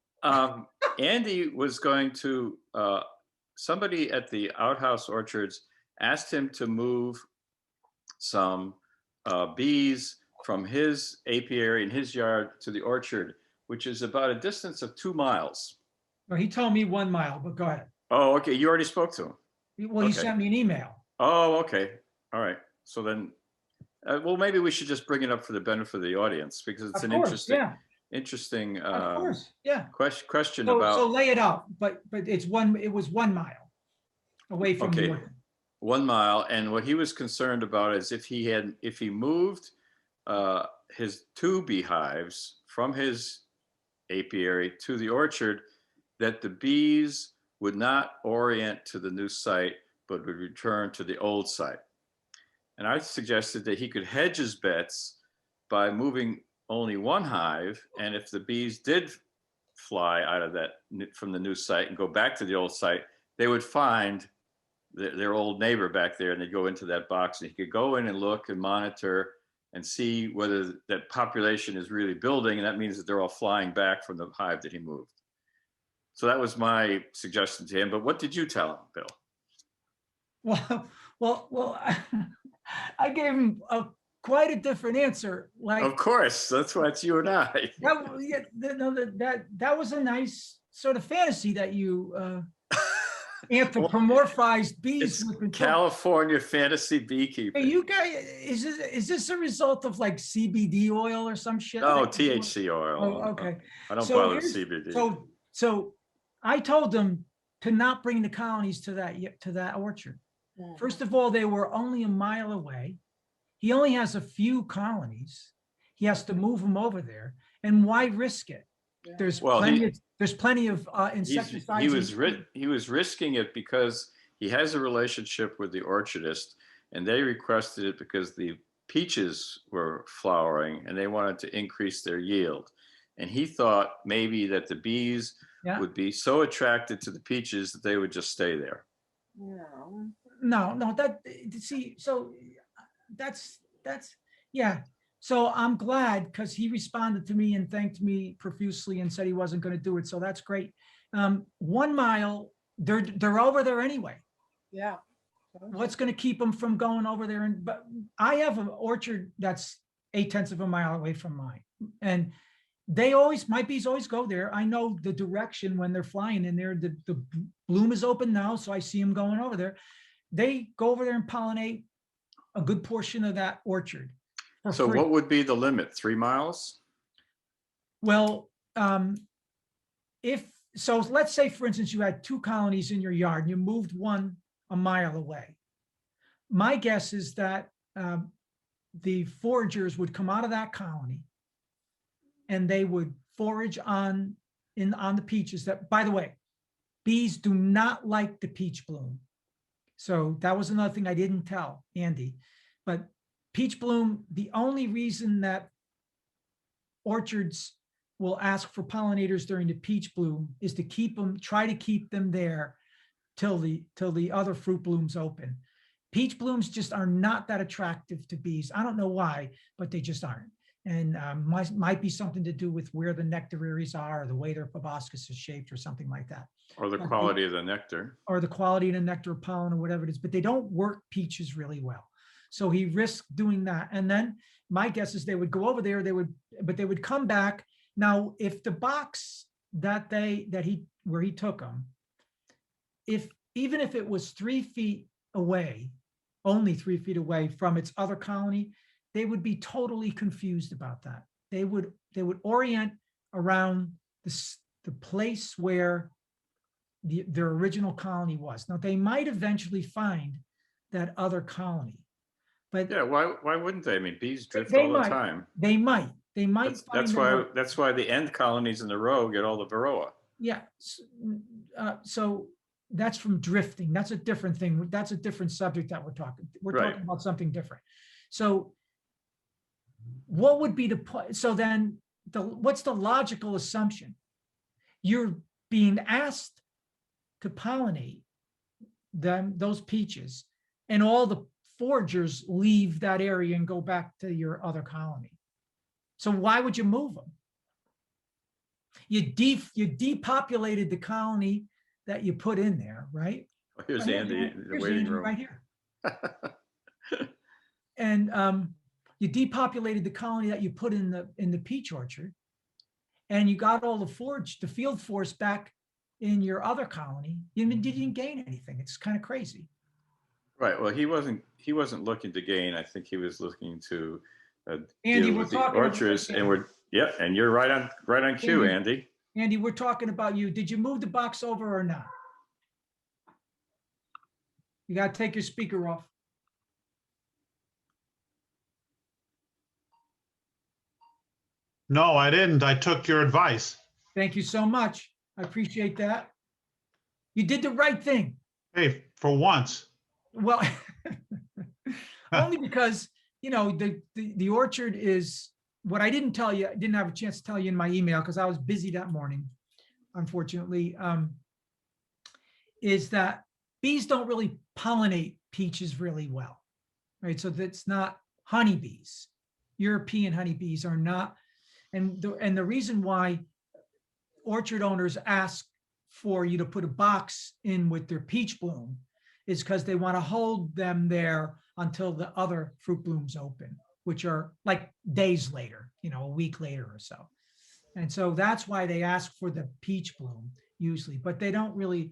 Andy was going to, somebody at the Outhouse Orchards asked him to move some bees from his apiary in his yard to the orchard, which is about a distance of 2 miles. well, he told me 1 mile, but go ahead. Oh, okay. You already spoke to him. Well, he Okay. sent me an email. Oh, okay. All right. So then, well, maybe we should just bring it up for the benefit of the audience, because it's Of an course, yeah, interesting of course, yeah. question So about lay it out, but it was 1 mile away from the Okay. orchard. 1 mile. And what he was concerned about is if he moved his 2 beehives from his apiary to the orchard, that the bees would not orient to the new site, but would return to the old site. And I suggested that he could hedge his bets by moving only 1 hive. And if the bees did fly out of that from the new site and go back to the old site, they would find their old neighbor back there, and they'd go into that box, and he could go in and look and monitor and see whether that population is really building. And that means that they're all flying back from the hive that he moved. So that was my suggestion to him. But what did you tell him, Bill? Well, I gave him quite a different answer. Like, Of course, that's why it's you and I. that was a nice sort of fantasy that you anthropomorphized bees. It's with California fantasy beekeeping. Hey, you guys, is this a result of like CBD oil or some shit? Oh, that you- THC oil. Oh, okay. I don't So bother with here's- CBD. So I told them to not bring the colonies to that orchard. Yeah. First of all, they were only a mile away. He only has a few colonies. He has to move them over there. And why risk it? Yeah. There's Well, plenty of insecticides. He was risking it because he has a relationship with the orchardist, and they requested it because the peaches were flowering and they wanted to increase their yield. And he thought maybe that the bees Yeah. would be so attracted to the peaches that they would just stay there. No, so that's, yeah. So I'm glad, because he responded to me and thanked me profusely and said he wasn't going to do it. So that's great. 1 mile, they're over there anyway. Yeah. What's going to keep them from going over there? But I have an orchard that's 0.8 of a mile away from mine, and my bees always go there. I know the direction when they're flying in there. The bloom is open now, so I see them going over there. They go over there and pollinate a good portion of that orchard. for So free. what would be the limit? 3 miles? Well, let's say, for instance, you had 2 colonies in your yard and you moved one a mile away. My guess is that the foragers would come out of that colony and they would forage on the peaches. That, by the way, bees do not like the peach bloom. So that was another thing I didn't tell Andy. But peach bloom, the only reason that orchards will ask for pollinators during the peach bloom is to try to keep them there till the other fruit blooms open. Peach blooms just are not that attractive to bees. I don't know why, but they just aren't. And might be something to do with where the nectaries are, or the way their proboscis is shaped, or something like that. Or the But quality of the nectar. or the quality of the nectar, pollen, or whatever it is, but they don't work peaches really well. So he risked doing that. And then my guess is they would go over there, they would come back. Now, if the box where he took them, even if it was 3 feet away, only 3 feet away from its other colony, they would be totally confused about that. They would orient around the place where their original colony was. Now, they might eventually find that other colony, but Yeah, why wouldn't they? I mean, bees drift they all the might. time. They might That's find that's why the end colonies in the row get all the varroa. yeah. So that's from drifting. That's a different thing. That's a different subject that we're talking. We're Right. talking about something different. So what would be the point? So then what's the logical assumption? You're being asked to pollinate those peaches, and all the foragers leave that area and go back to your other colony. So why would you move them? You depopulated the colony that you put in there, right? Here's Right, Andy in the here's waiting Andy room. right here. And you depopulated the colony that you put in the peach orchard, and you got all the field force back in your other colony. You didn't gain anything. It's kind of crazy. Right. Well, he wasn't looking to gain. I think he was looking to Andy, deal we're with the talking about- orchards, and and you're right on cue, Andy. Andy, we're talking about you. Did you move the box over or not? You got to take your speaker off. No, I didn't. I took your advice. Thank you so much. I appreciate that. You did the right thing. Hey, for once. Well, only because, the orchard is what I didn't tell you. I didn't have a chance to tell you in my email because I was busy that morning, unfortunately, is that bees don't really pollinate peaches really well, right? So that's not honeybees. European honeybees are not. And the reason why orchard owners ask for you to put a box in with their peach bloom is because they want to hold them there until the other fruit blooms open, which are like days later, a week later or so. And so that's why they ask for the peach bloom usually, but they don't really,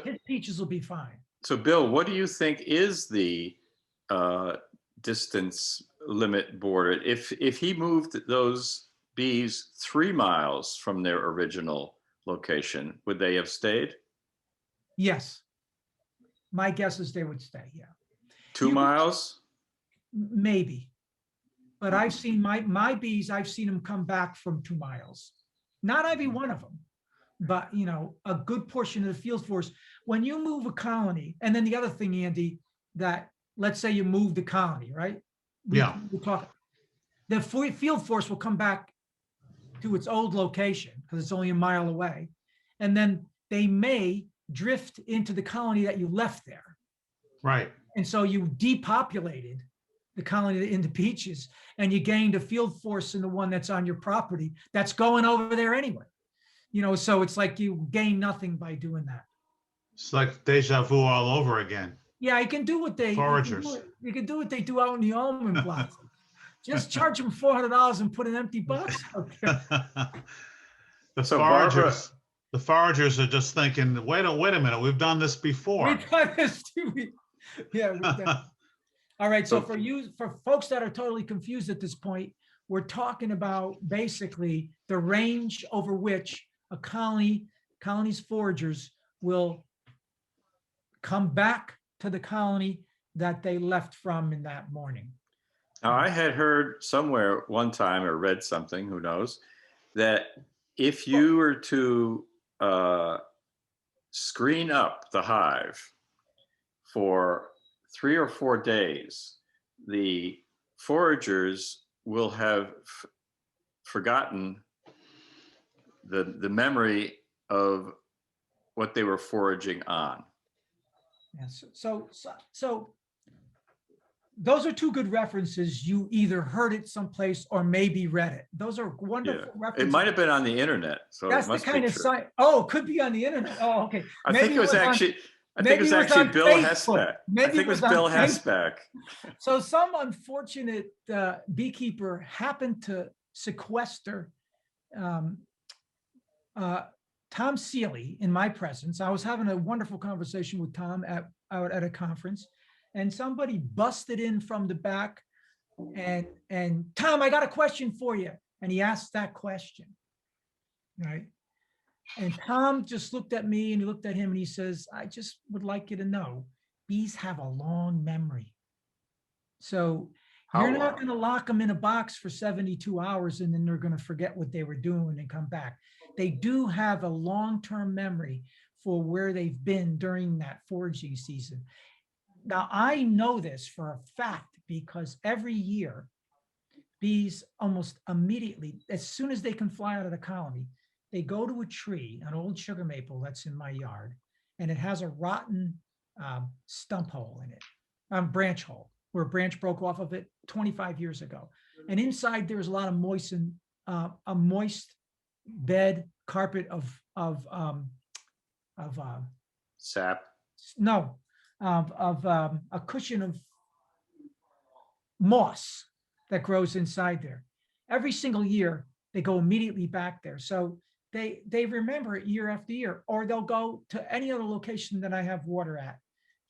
his peaches will be fine. So Bill, what do you think is the distance limit border? If he moved those bees 3 miles from their original location, would they have stayed? Yes. My guess is they would stay, yeah. 2 miles? Maybe. But I've seen my bees, I've seen them come back from 2 miles. Not every one of them, but a good portion of the field force. When you move a colony, and then the other thing, Andy, that let's say you move the colony, right? Yeah. We'll talk. The field force will come back to its old location because it's only a mile away. And then they may drift into the colony that you left there. Right. And so you depopulated the colony into peaches, and you gained a field force in the one that's on your property that's going over there anyway. So it's like you gain nothing by doing that. It's like deja vu all over again. Yeah, you can do what they Foragers. You can do what they do out in the almond plots. Just charge them $400 and put an empty box out there. So Barbara, The foragers are just thinking, wait a minute, we've done this before. We've done this too. Yeah. We've done. All right. So for folks that are totally confused at this point, we're talking about basically the range over which a colony's foragers will come back to the colony that they left from in that morning. now I had heard somewhere one time or read something, who knows, that if you were to screen up the hive for 3 or 4 days, the foragers will have forgotten the memory of what they were foraging on. Yes. So those are two good references. You either heard it someplace or maybe read it. Those are Yeah, wonderful references. it might have been on the internet, so That's it the must be kind of true. site. Oh, it could be on the internet. Oh, okay. I think it was actually. I think maybe it was it was actually on Bill Facebook. Hesback. I Maybe think it it was was on Bill Facebook. Hesback. So some unfortunate beekeeper happened to sequester Tom Seeley in my presence. I was having a wonderful conversation with Tom out at a conference, and somebody busted in from the back and Tom, I got a question for you. And he asked that question, right? And Tom just looked at me and he looked at him and he says, I just would like you to know, bees have a long memory. So How you're not long? going to lock them in a box for 72 hours and then they're going to forget what they were doing and come back. They do have a long-term memory for where they've been during that foraging season. Now, I know this for a fact because every year, bees almost immediately, as soon as they can fly out of the colony, they go to a tree, an old sugar maple that's in my yard, and it has a rotten stump hole in it, branch hole, where a branch broke off of it 25 years ago. And inside there's a lot of a moist bed carpet of Sap. no, a cushion of moss that grows inside there. Every single year, they go immediately back there. So they remember it year after year, or they'll go to any other location that I have water at,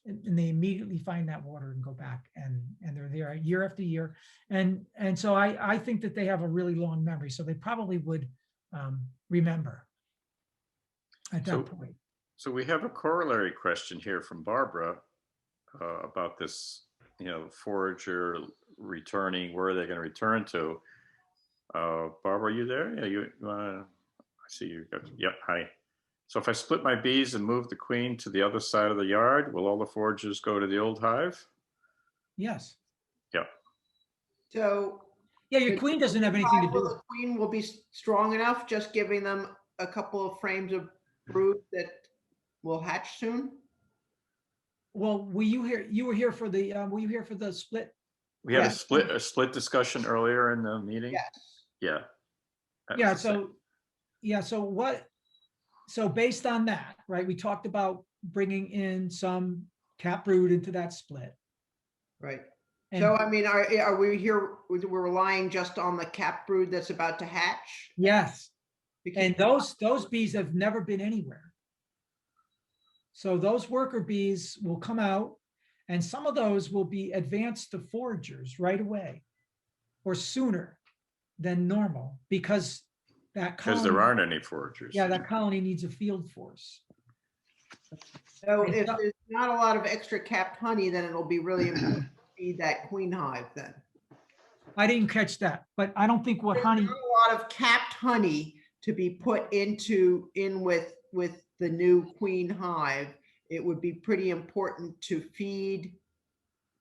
and they immediately find that water and go back, and they're there year after year. And so I think that they have a really long memory, so they probably would remember at that point. So we have a corollary question here from Barbara about this, forager returning. Where are they going to return to? Barbara, are you there? Yeah, you I see you. Yep. Hi. So if I split my bees and move the queen to the other side of the yard, will all the foragers go to the old hive? Yes. Yep. So. Yeah, your queen doesn't have anything to do. The queen will be strong enough, just giving them a couple of frames of brood that will hatch soon. Well, were you here? You were here for the. Were you here for the split? We had a split discussion earlier in the meeting. Yes. Yeah. Yeah. So based on that, right? We talked about bringing in some cap brood into that split. Right. And so I mean, are we here? We're relying just on the cap brood that's about to hatch. Yes. And those bees have never been anywhere. So those worker bees will come out, and some of those will be advanced to foragers right away or sooner than normal because that colony, there aren't any foragers. Yeah, that colony needs a field force. So if there's not a lot of extra capped honey, then it'll be really important to feed that queen hive then. I didn't catch that, but I don't think what There's honey. not a lot of capped honey to be put in with the new queen hive. It would be pretty important to feed,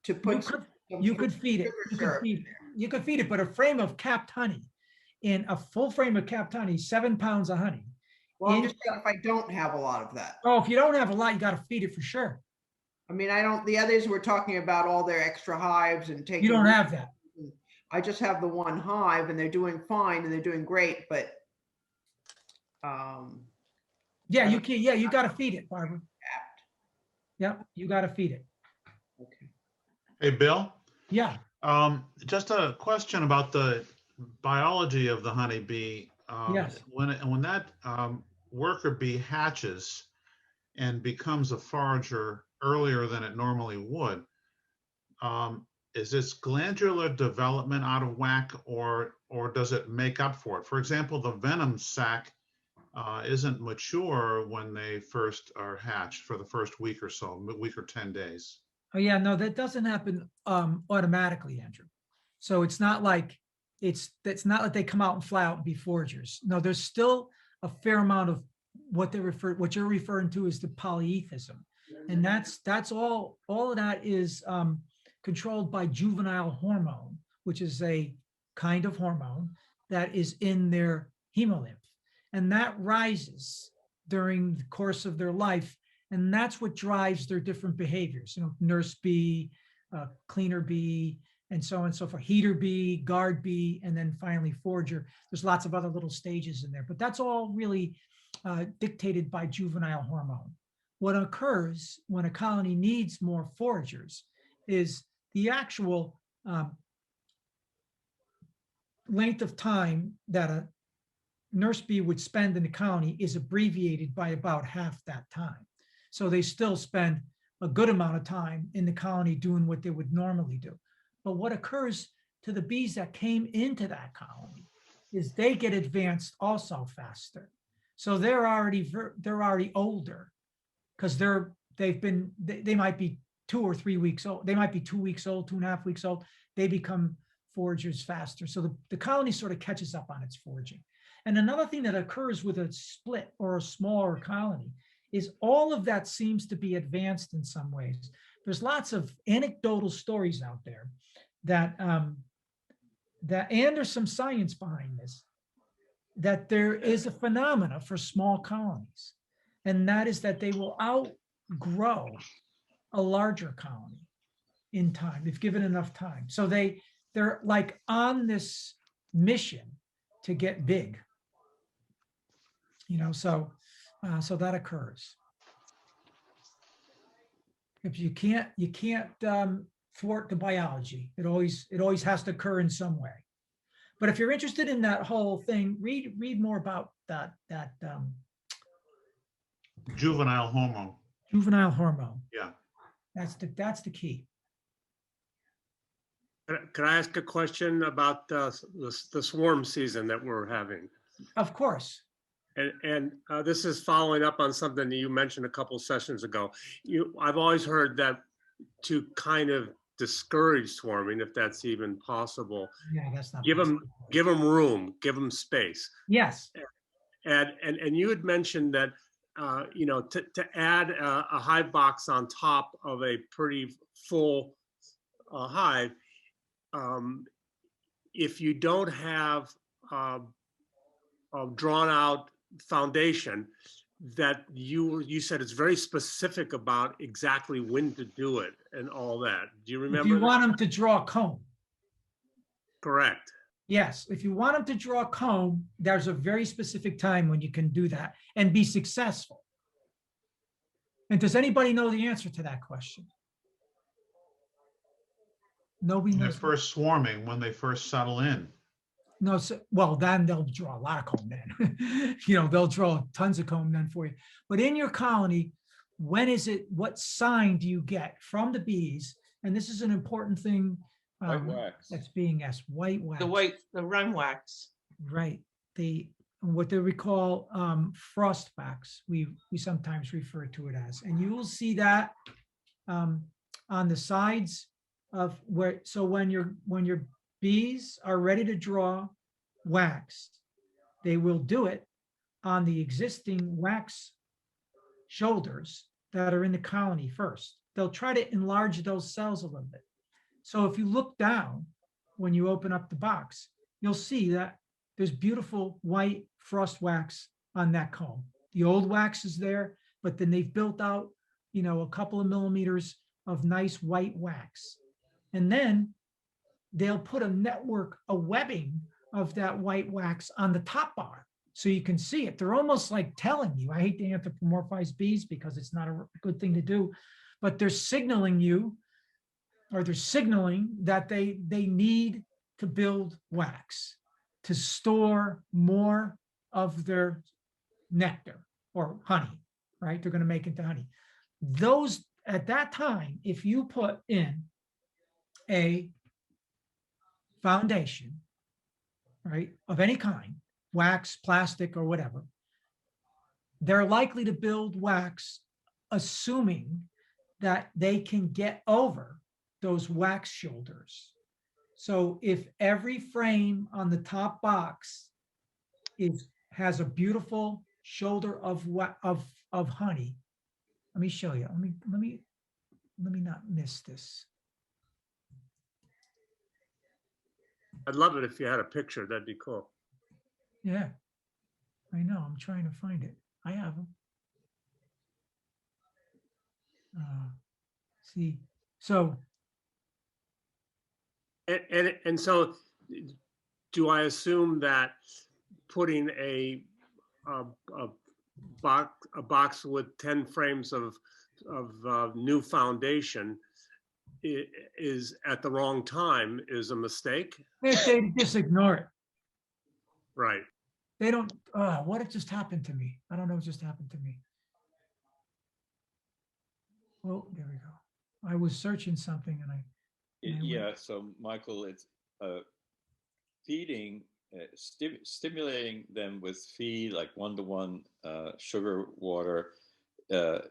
to put. You could feed it. You could feed it, but a frame of capped honey, in a full frame of capped honey, 7 pounds of honey. Well, I'm just saying if I don't have a lot of that. Oh, if you don't have a lot, you got to feed it for sure. I mean, the others were talking about all their extra hives and taking. You don't have that. I just have the one hive and they're doing fine and they're doing great, but. Yeah, you can. Yeah, you got to feed it, Barbara. Yep, you got to feed it. Okay. Hey, Bill? Yeah. Just a question about the biology of the honeybee. Yes. When that worker bee hatches and becomes a forager earlier than it normally would, is its glandular development out of whack, or does it make up for it? For example, the venom sac isn't mature when they first are hatched for the first week or so, week or 10 days. Oh yeah, no, that doesn't happen automatically, Andrew. So it's not like not like they come out and fly out and be foragers. No, there's still a fair amount of what you're referring to as the polyethism, and that's all of that is controlled by juvenile hormone, which is a kind of hormone that is in their hemolymph. and that rises during the course of their life. And that's what drives their different behaviors, nurse bee, cleaner bee, and so on and so forth, heater bee, guard bee, and then finally forager. There's lots of other little stages in there, but that's all really dictated by juvenile hormone. What occurs when a colony needs more foragers is the actual length of time that a nurse bee would spend in the colony is abbreviated by about half that time. So they still spend a good amount of time in the colony doing what they would normally do. But what occurs to the bees that came into that colony is they get advanced also faster. So they're already older because they might be 2 or 3 weeks old. They might be 2 weeks old, 2.5 weeks old. They become foragers faster. So the colony sort of catches up on its foraging. And another thing that occurs with a split or a smaller colony is all of that seems to be advanced in some ways. There's lots of anecdotal stories out there that and there's some science behind this, that there is a phenomena for small colonies, and that is that they will outgrow a larger colony in time, if given enough time. So they're like on this mission to get big, so that occurs. If you can't thwart the biology. It always has to occur in some way. But if you're interested in that whole thing, read more about that Juvenile hormone. juvenile hormone. Yeah. That's the key. Can I ask a question about the swarm season that we're having? Of course. And this is following up on something that you mentioned a couple sessions ago. I've always heard that to kind of discourage swarming, if that's even possible, Yeah, that's not give possible. them room, give them space. Yes. And you had mentioned that to add a hive box on top of a pretty full hive, if you don't have a drawn out foundation, that you said it's very specific about exactly when to do it and all that. Do you remember? If you that? want them to draw a comb. Correct. Yes, if you want them to draw a comb, there's a very specific time when you can do that and be successful. And does anybody know the answer to that question? Nobody When they're knows. first swarming, when they first settle in. No, well, then they'll draw a lot of comb then. They'll draw tons of comb then for you. But in your colony, what sign do you get from the bees? And this is an important thing White wax. that's being asked. White wax. The run wax. Right. What they call frost wax, we sometimes refer to it as. And you will see that on the sides of when your bees are ready to draw wax, they will do it on the existing wax shoulders that are in the colony first. They'll try to enlarge those cells a little bit. So if you look down, when you open up the box, you'll see that there's beautiful white frost wax on that comb. The old wax is there, but then they've built out, a couple of millimeters of nice white wax. And then they'll put a webbing of that white wax on the top bar so you can see it. They're almost like telling you, I hate to anthropomorphize bees because it's not a good thing to do, but they're signaling you, or they're signaling that they need to build wax to store more of their nectar or honey, right? They're going to make into honey. Those, at that time, if you put in a foundation, right, of any kind, wax, plastic, or whatever, they're likely to build wax, assuming that they can get over those wax shoulders. So if every frame on the top box has a beautiful shoulder of honey, let me show you. Let me not miss this. I'd love it if you had a picture. That'd be cool. Yeah. I know, I'm trying to find it. I have them. See, so And so do I assume that putting a box with 10 frames of new foundation is at the wrong time is a mistake? they just ignore it. Right. They don't, what just happened to me? I don't know what just happened to me. Oh, there we go. I was searching something and I went- Yeah, so Michael, it's feeding, stimulating them with feed, like 1-to-1 sugar water,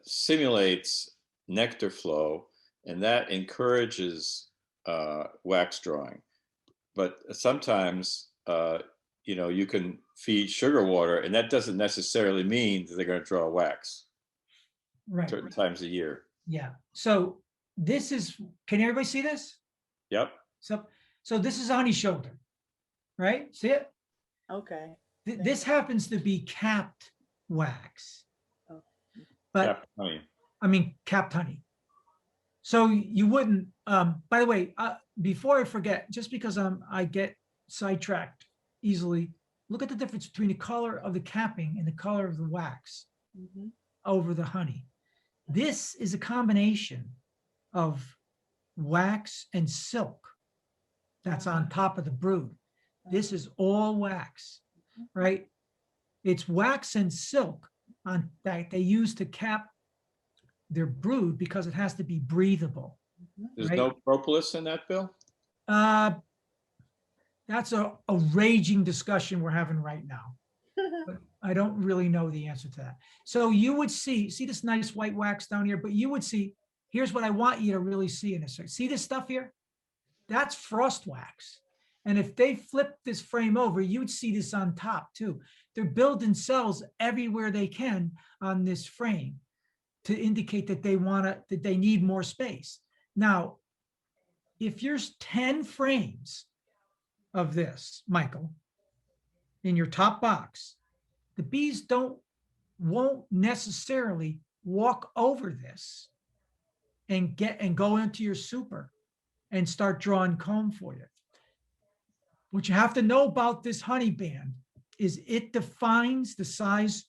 simulates nectar flow, and that encourages wax drawing. But sometimes, you can feed sugar water, and that doesn't necessarily mean that they're going to draw wax right, certain times a year. yeah. So this is, can everybody see this? Yep. So this is honey shoulder, right? See it? Okay. This happens to be capped wax. Oh. But Capped honey. I mean, capped honey. So you wouldn't, by the way, before I forget, just because I get sidetracked easily, look at the difference between the color of the capping and the color of the wax over the honey. This is a combination of wax and silk that's on top of the brood. This is all wax, right? It's wax and silk on that they use to cap their brood because it has to be breathable. There's right? no propolis in that, Bill? That's a raging discussion we're having right now. But I don't really know the answer to that. So you would see this nice white wax down here, but you would see, here's what I want you to really see in this. See this stuff here? That's frost wax. And if they flip this frame over, you'd see this on top too. They're building cells everywhere they can on this frame to indicate that that they need more space. Now, if there's 10 frames of this, Michael, in your top box, the bees won't necessarily walk over this and go into your super and start drawing comb for you. What you have to know about this honey band is it defines the size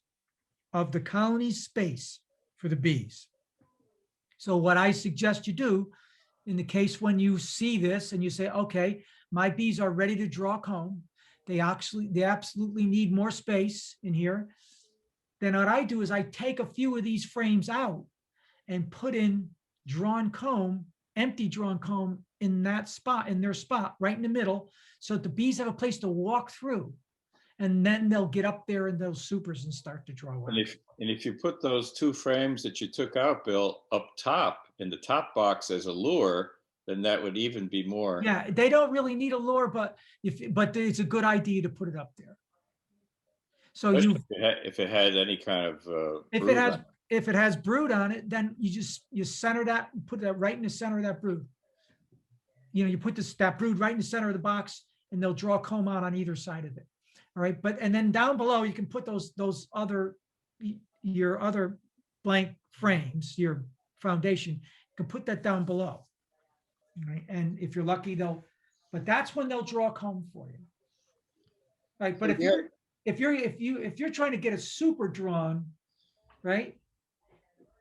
of the colony space for the bees. So what I suggest you do in the case when you see this and you say, okay, my bees are ready to draw comb, they absolutely need more space in here, then what I do is I take a few of these frames out and put in drawn comb, empty drawn comb in that spot, in their spot, right in the middle, so that the bees have a place to walk through. And then they'll get up there in those supers and start to draw wax. And if you put those 2 frames that you took out, Bill, up top in the top box as a lure, then that would even be more. Yeah, they don't really need a lure, but it's a good idea to put it up there. So if it had any kind of if it has brood on it, then you center that, put that right in the center of that brood. You put that brood right in the center of the box, and they'll draw comb out on either side of it. All right, and then down below you can put your other blank frames, your foundation. You can put that down below. Right, and if you're lucky, but that's when they'll draw comb for you. Right, but if you're trying to get a super drawn, right,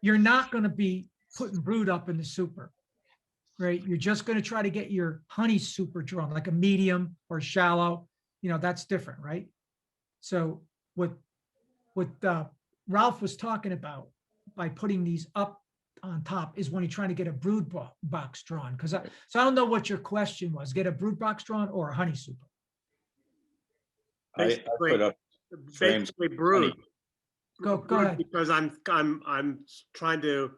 you're not going to be putting brood up in the super. Right, you're just going to try to get your honey super drawn, like a medium or shallow. That's different, right? So what Ralph was talking about by putting these up on top is when you're trying to get a brood box drawn. So I don't know what your question was, get a brood box drawn or a honey super? I put up frames. Basically brood. Go ahead. Because I'm trying to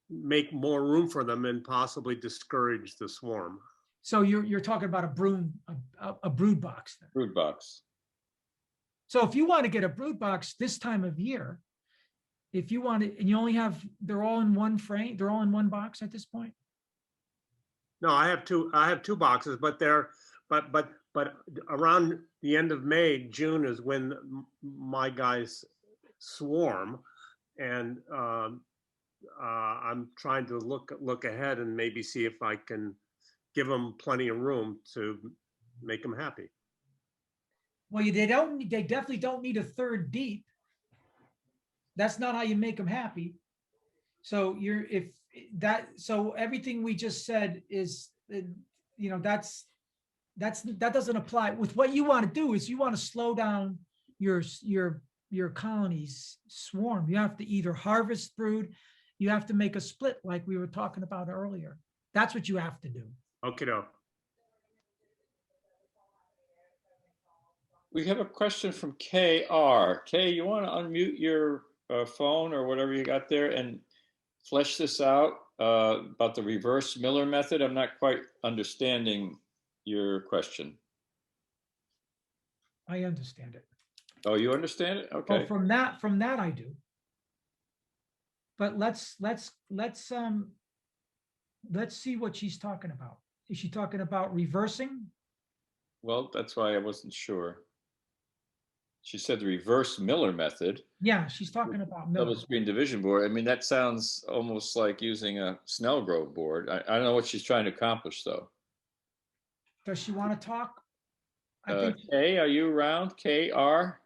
make more room for them and possibly discourage the swarm. So you're talking about a brood box then. Brood box. So if you want to get a brood box this time of year, if you want it, and you only they're all in one frame, they're all in one box at this point? No, I have two boxes, but but around the end of May, June is when my guys swarm. And I'm trying to look ahead and maybe see if I can give them plenty of room to make them happy. Well, they definitely don't need a third deep. That's not how you make them happy. So so everything we just said is, that doesn't apply. With what you want to do is you want to slow down your colonies swarm. You have to either harvest brood, you have to make a split like we were talking about earlier. That's what you have to do. Okay, no. We have a question from KR. Kay, you want to unmute your phone or whatever you got there and flesh this out about the reverse Miller method? I'm not quite understanding your question. I understand it. Oh, you understand it? Okay. Oh, from that I do. But let's see what she's talking about. Is she talking about reversing? Well, that's why I wasn't sure. She said the reverse Miller method. Yeah, she's talking about Miller. Double screen division board. I mean, that sounds almost like using a Snellgrove board. I don't know what she's trying to accomplish, though. Does she want to talk? I think Kay, are you around? KR?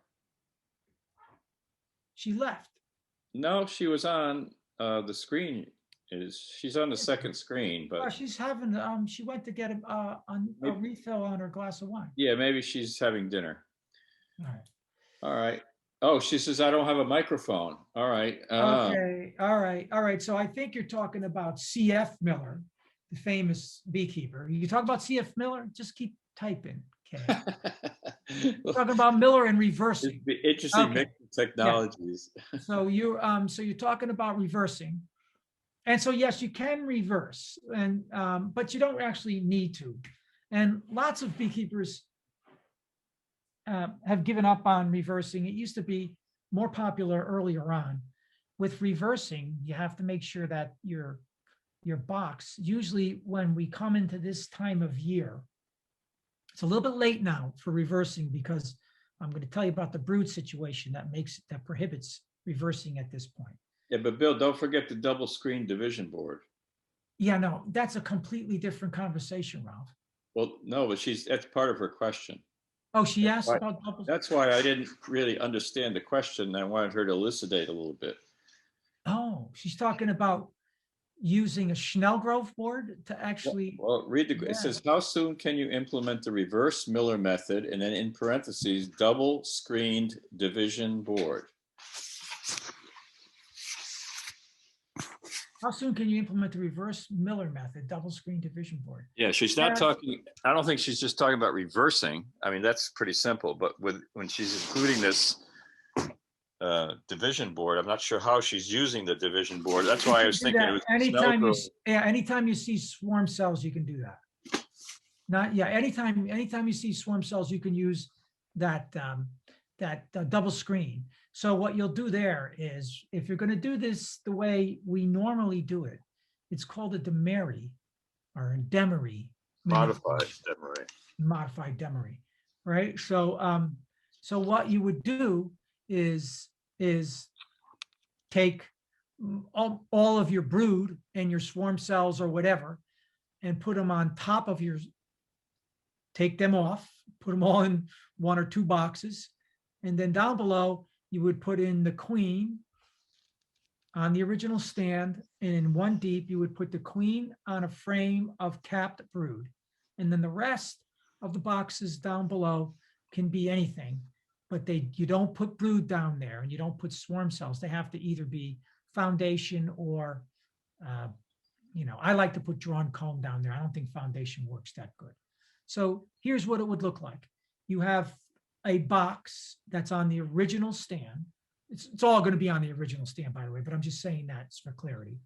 she left. No, she was on the screen. She's on the second screen, Oh, but she's having, she went to get a refill on her glass of wine. yeah, maybe she's having dinner. All right. All right. Oh, she says, I don't have a microphone. All right. Okay. All right. So I think you're talking about C.F. Miller, the famous beekeeper. You talk about C.F. Miller, just keep typing. Okay. Talking about Miller and reversing. Interesting Okay. mix of technologies. So you're talking about reversing. And so, yes, you can reverse, and but you don't actually need to. And lots of beekeepers have given up on reversing. It used to be more popular earlier on. With reversing, you have to make sure that your box, usually when we come into this time of year, it's a little bit late now for reversing because I'm going to tell you about the brood situation that prohibits reversing at this point. Yeah, but Bill, don't forget the double screen division board. Yeah, no, that's a completely different conversation, Ralph. Well, no, but that's part of her question. Oh, she asked about double. That's why I didn't really understand the question. I wanted her to elucidate a little bit. Oh, she's talking about using a Snellgrove board to actually. Well, read it says, how soon can you implement the reverse Miller method? And then in parentheses, double screened division board. How soon can you implement the reverse Miller method, double screen division board? Yeah, she's not talking, I don't think she's just talking about reversing. I mean, that's pretty simple, but when she's including this division board, I'm not sure how she's using the division board. That's why I was thinking it was anytime you see swarm cells, you can do that. Anytime you see swarm cells, you can use that double screen. So what you'll do there is, if you're going to do this the way we normally do it, it's called a demery or a demery. Modified demery. Modified demery, right? So so what you would do is take all of your brood and your swarm cells or whatever, and put them on top of take them off, put them all in one or two boxes, and then down below, you would put in the queen on the original stand, and in one deep, you would put the queen on a frame of capped brood. And then the rest of the boxes down below can be anything, but you don't put brood down there, and you don't put swarm cells. They have to either be foundation or, I like to put drawn comb down there. I don't think foundation works that good. So here's what it would look like. You have a box that's on the original stand. It's all going to be on the original stand, by the way, but I'm just saying that for clarity.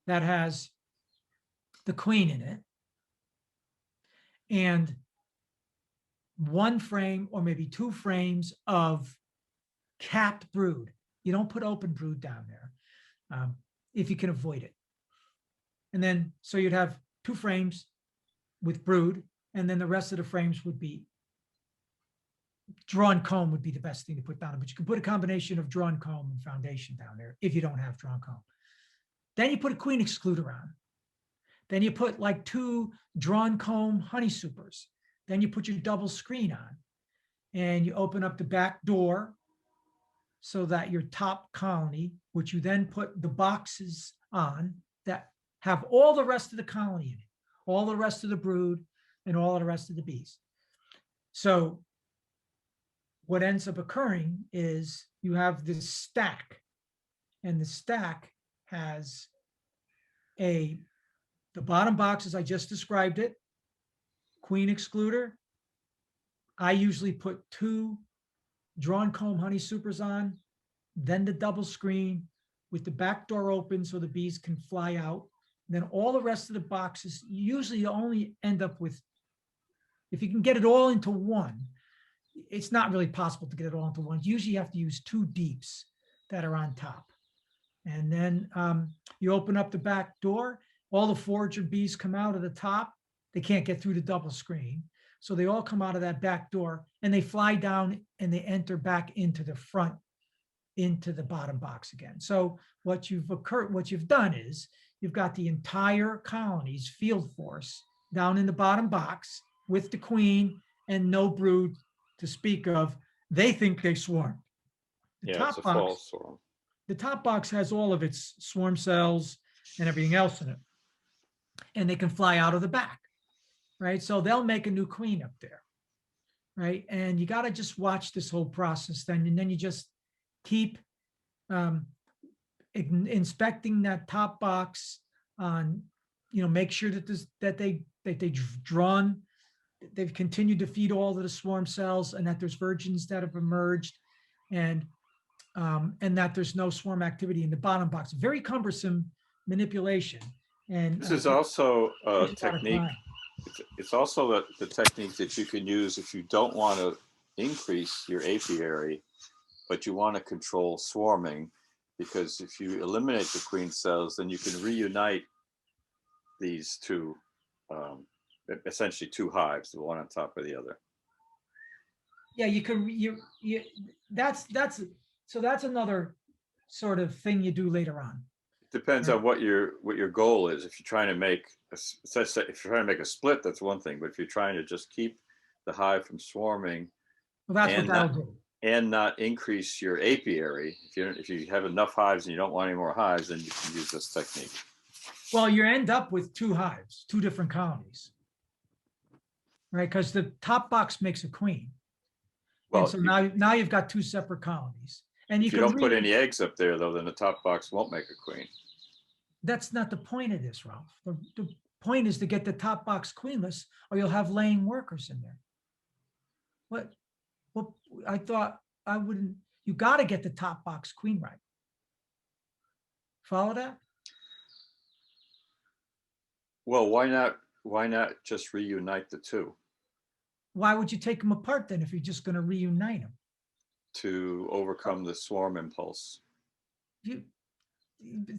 That has the queen in it, and one frame or maybe two frames of capped brood. You don't put open brood down there if you can avoid it. And then, so you'd have two frames with brood, And then the rest of the frames would be drawn comb would be the best thing to put down, but you can put a combination of drawn comb and foundation down there if you don't have drawn comb. Then you put a queen excluder on. Then you put like 2 drawn comb honey supers. Then you put your double screen on and you open up the back door so that your top colony, which you then put the boxes on that have all the rest of the colony in it, all the rest of the brood and all the rest of the bees. So what ends up occurring is you have this stack, and the stack has the bottom box as I just described it, queen excluder. I usually put 2 drawn comb honey supers on, then the double screen with the back door open so the bees can fly out. Then all the rest of the boxes, usually you only end up with, if you can get it all into one, it's not really possible to get it all into one. Usually you have to use 2 deeps that are on top. And then you open up the back door, all the forager bees come out of the top. They can't get through the double screen. So they all come out of that back door and they fly down and they enter back into the front, into the bottom box again. So what you've done is you've got the entire colony's field force down in the bottom box with the queen and no brood to speak of. They think they swarm. Yeah, it's a false swarm. The top box has all of its swarm cells and everything else in it. And they can fly out of the back, right? So they'll make a new queen up there, right? And you got to just watch this whole process then. And then you just keep inspecting that top box on, make sure that they've continued to feed all of the swarm cells and that there's virgins that have emerged and that there's no swarm activity in the bottom box. Very cumbersome manipulation. And this is also a takes a lot of technique. time. It's also the technique that you can use if you don't want to increase your apiary, but you want to control swarming, because if you eliminate the queen cells, then you can reunite these 2, essentially 2 hives, the one on top of the other. Yeah, you can. That's another sort of thing you do later on. Depends on what your goal is. If you're trying to make a split, that's one thing. But if you're trying to just keep the hive from swarming, well, that's what that'll do. And not increase your apiary, if you have enough hives and you don't want any more hives, then you can use this technique. Well, you end up with 2 hives, 2 different colonies, right? Because the top box makes a queen. Well, and so now you've got 2 separate colonies. And if you don't put any eggs up there, though, then the top box won't make a queen. That's not the point of this, Ralph. The point is to get the top box queenless, or you'll have laying workers in there. What? Well, I thought I wouldn't. You got to get the top box queen right. Follow that? Well, why not? Why not just reunite the 2? Why would you take them apart then if you're just going to reunite them? To overcome the swarm impulse.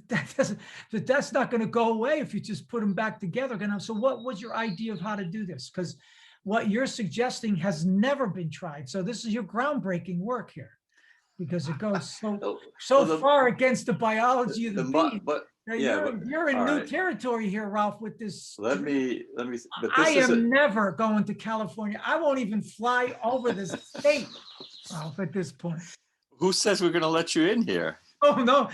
That's not going to go away if you just put them back together. So what was your idea of how to do this? Because what you're suggesting has never been tried. So this is your groundbreaking work here, because it goes so far against the biology of the bee. But you're in new territory here, Ralph, with this. Let me. But this I am never going to California. I won't even fly over the state, Ralph, at this point. Who says we're going to let you in here? Oh no,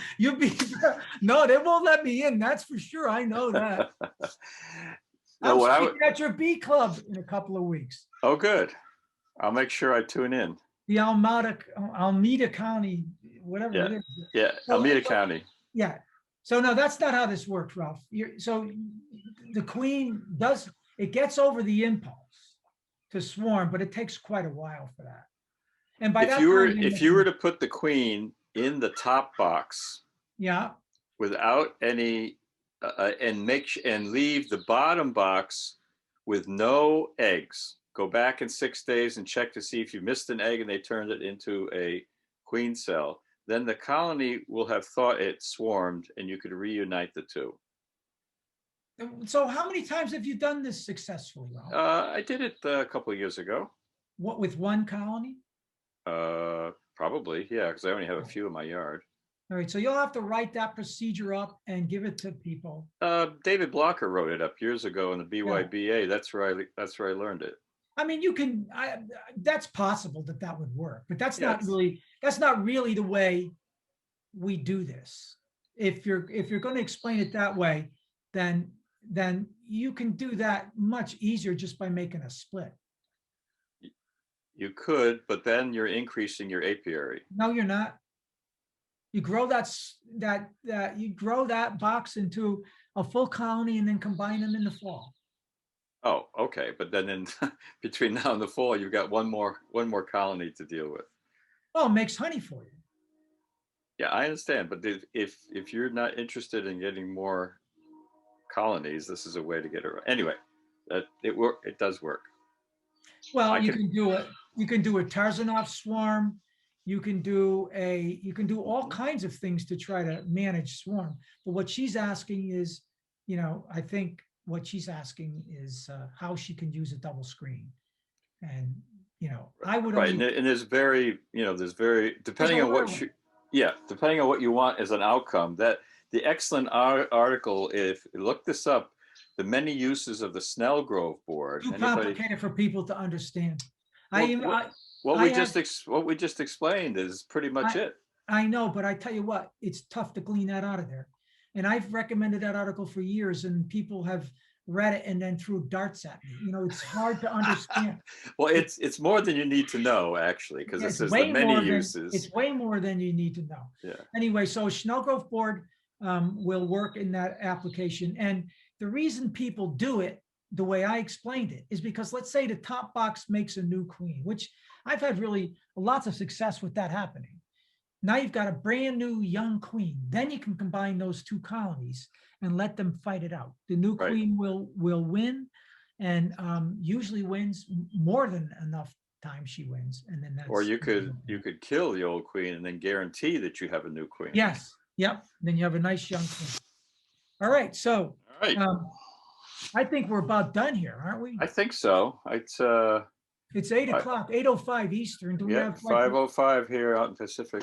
no, they won't let me in. That's for sure. I know that. I'm speaking at your bee club in a couple of weeks. Oh, good. I'll make sure I tune in. The Alameda County, whatever it is. Yeah, Alameda County. Yeah. So no, that's not how this works, Ralph. So the queen gets over the impulse to swarm, but it takes quite a while for that. And by if you were to put the queen in the top box, without any, and leave the bottom box with no eggs, go back in 6 days and check to see if you missed an egg and they turned it into a queen cell, then the colony will have thought it swarmed and you could reunite the 2. So how many times have you done this successfully, Ralph? I did it a couple of years ago. What, with one colony? Probably, yeah, because I only have a few in my yard. All right, so you'll have to write that procedure up and give it to people. David Blocker wrote it up years ago in the BYBA. That's where I learned it. I mean, you can, that's possible that that would work, but that's not Yes. really the way we do this. If you're going to explain it that way, then you can do that much easier just by making a split. You could, but then you're increasing your apiary. No, you're not. You grow you grow that box into a full colony and then combine them in the fall. Oh, okay. But then in between now and the fall, you've got one more colony to deal with. Oh, it makes honey for you. Yeah, I understand. But if you're not interested in getting more colonies, this is a way to get around. Anyway, it does work. Well, you can do it. You can do a Tarzanov swarm. You can do all kinds of things to try to manage swarm. But what she's asking is, I think what she's asking is how she can use a double screen. And, I would Right. only, And there's depending on what you want as an outcome, that the excellent article, if you look this up, the many uses of the Snellgrove board. too complicated for people to understand. What we just explained is pretty much it. I know, but I tell you what, it's tough to glean that out of there. And I've recommended that article for years, and people have read it and then threw darts at me. It's hard to understand. Well, it's more than you need to know, actually, because it says the way many more uses. It's way more than you need to know. Yeah. Anyway, so Snellgrove board will work in that application. And the reason people do it the way I explained it is because, let's say the top box makes a new queen, which I've had really lots of success with that happening. Now you've got a brand new young queen. Then you can combine those two colonies and let them fight it out. The new queen will win, and usually wins more than enough times she wins. And then that's, or you could kill the old queen and then guarantee that you have a new queen. Yes. Yep. Then you have a nice young queen. All right. So All right. I think we're about done here, aren't we? I think so. It's 8 o'clock, 8:05 Eastern. Do we have 5:05 here out in Pacific.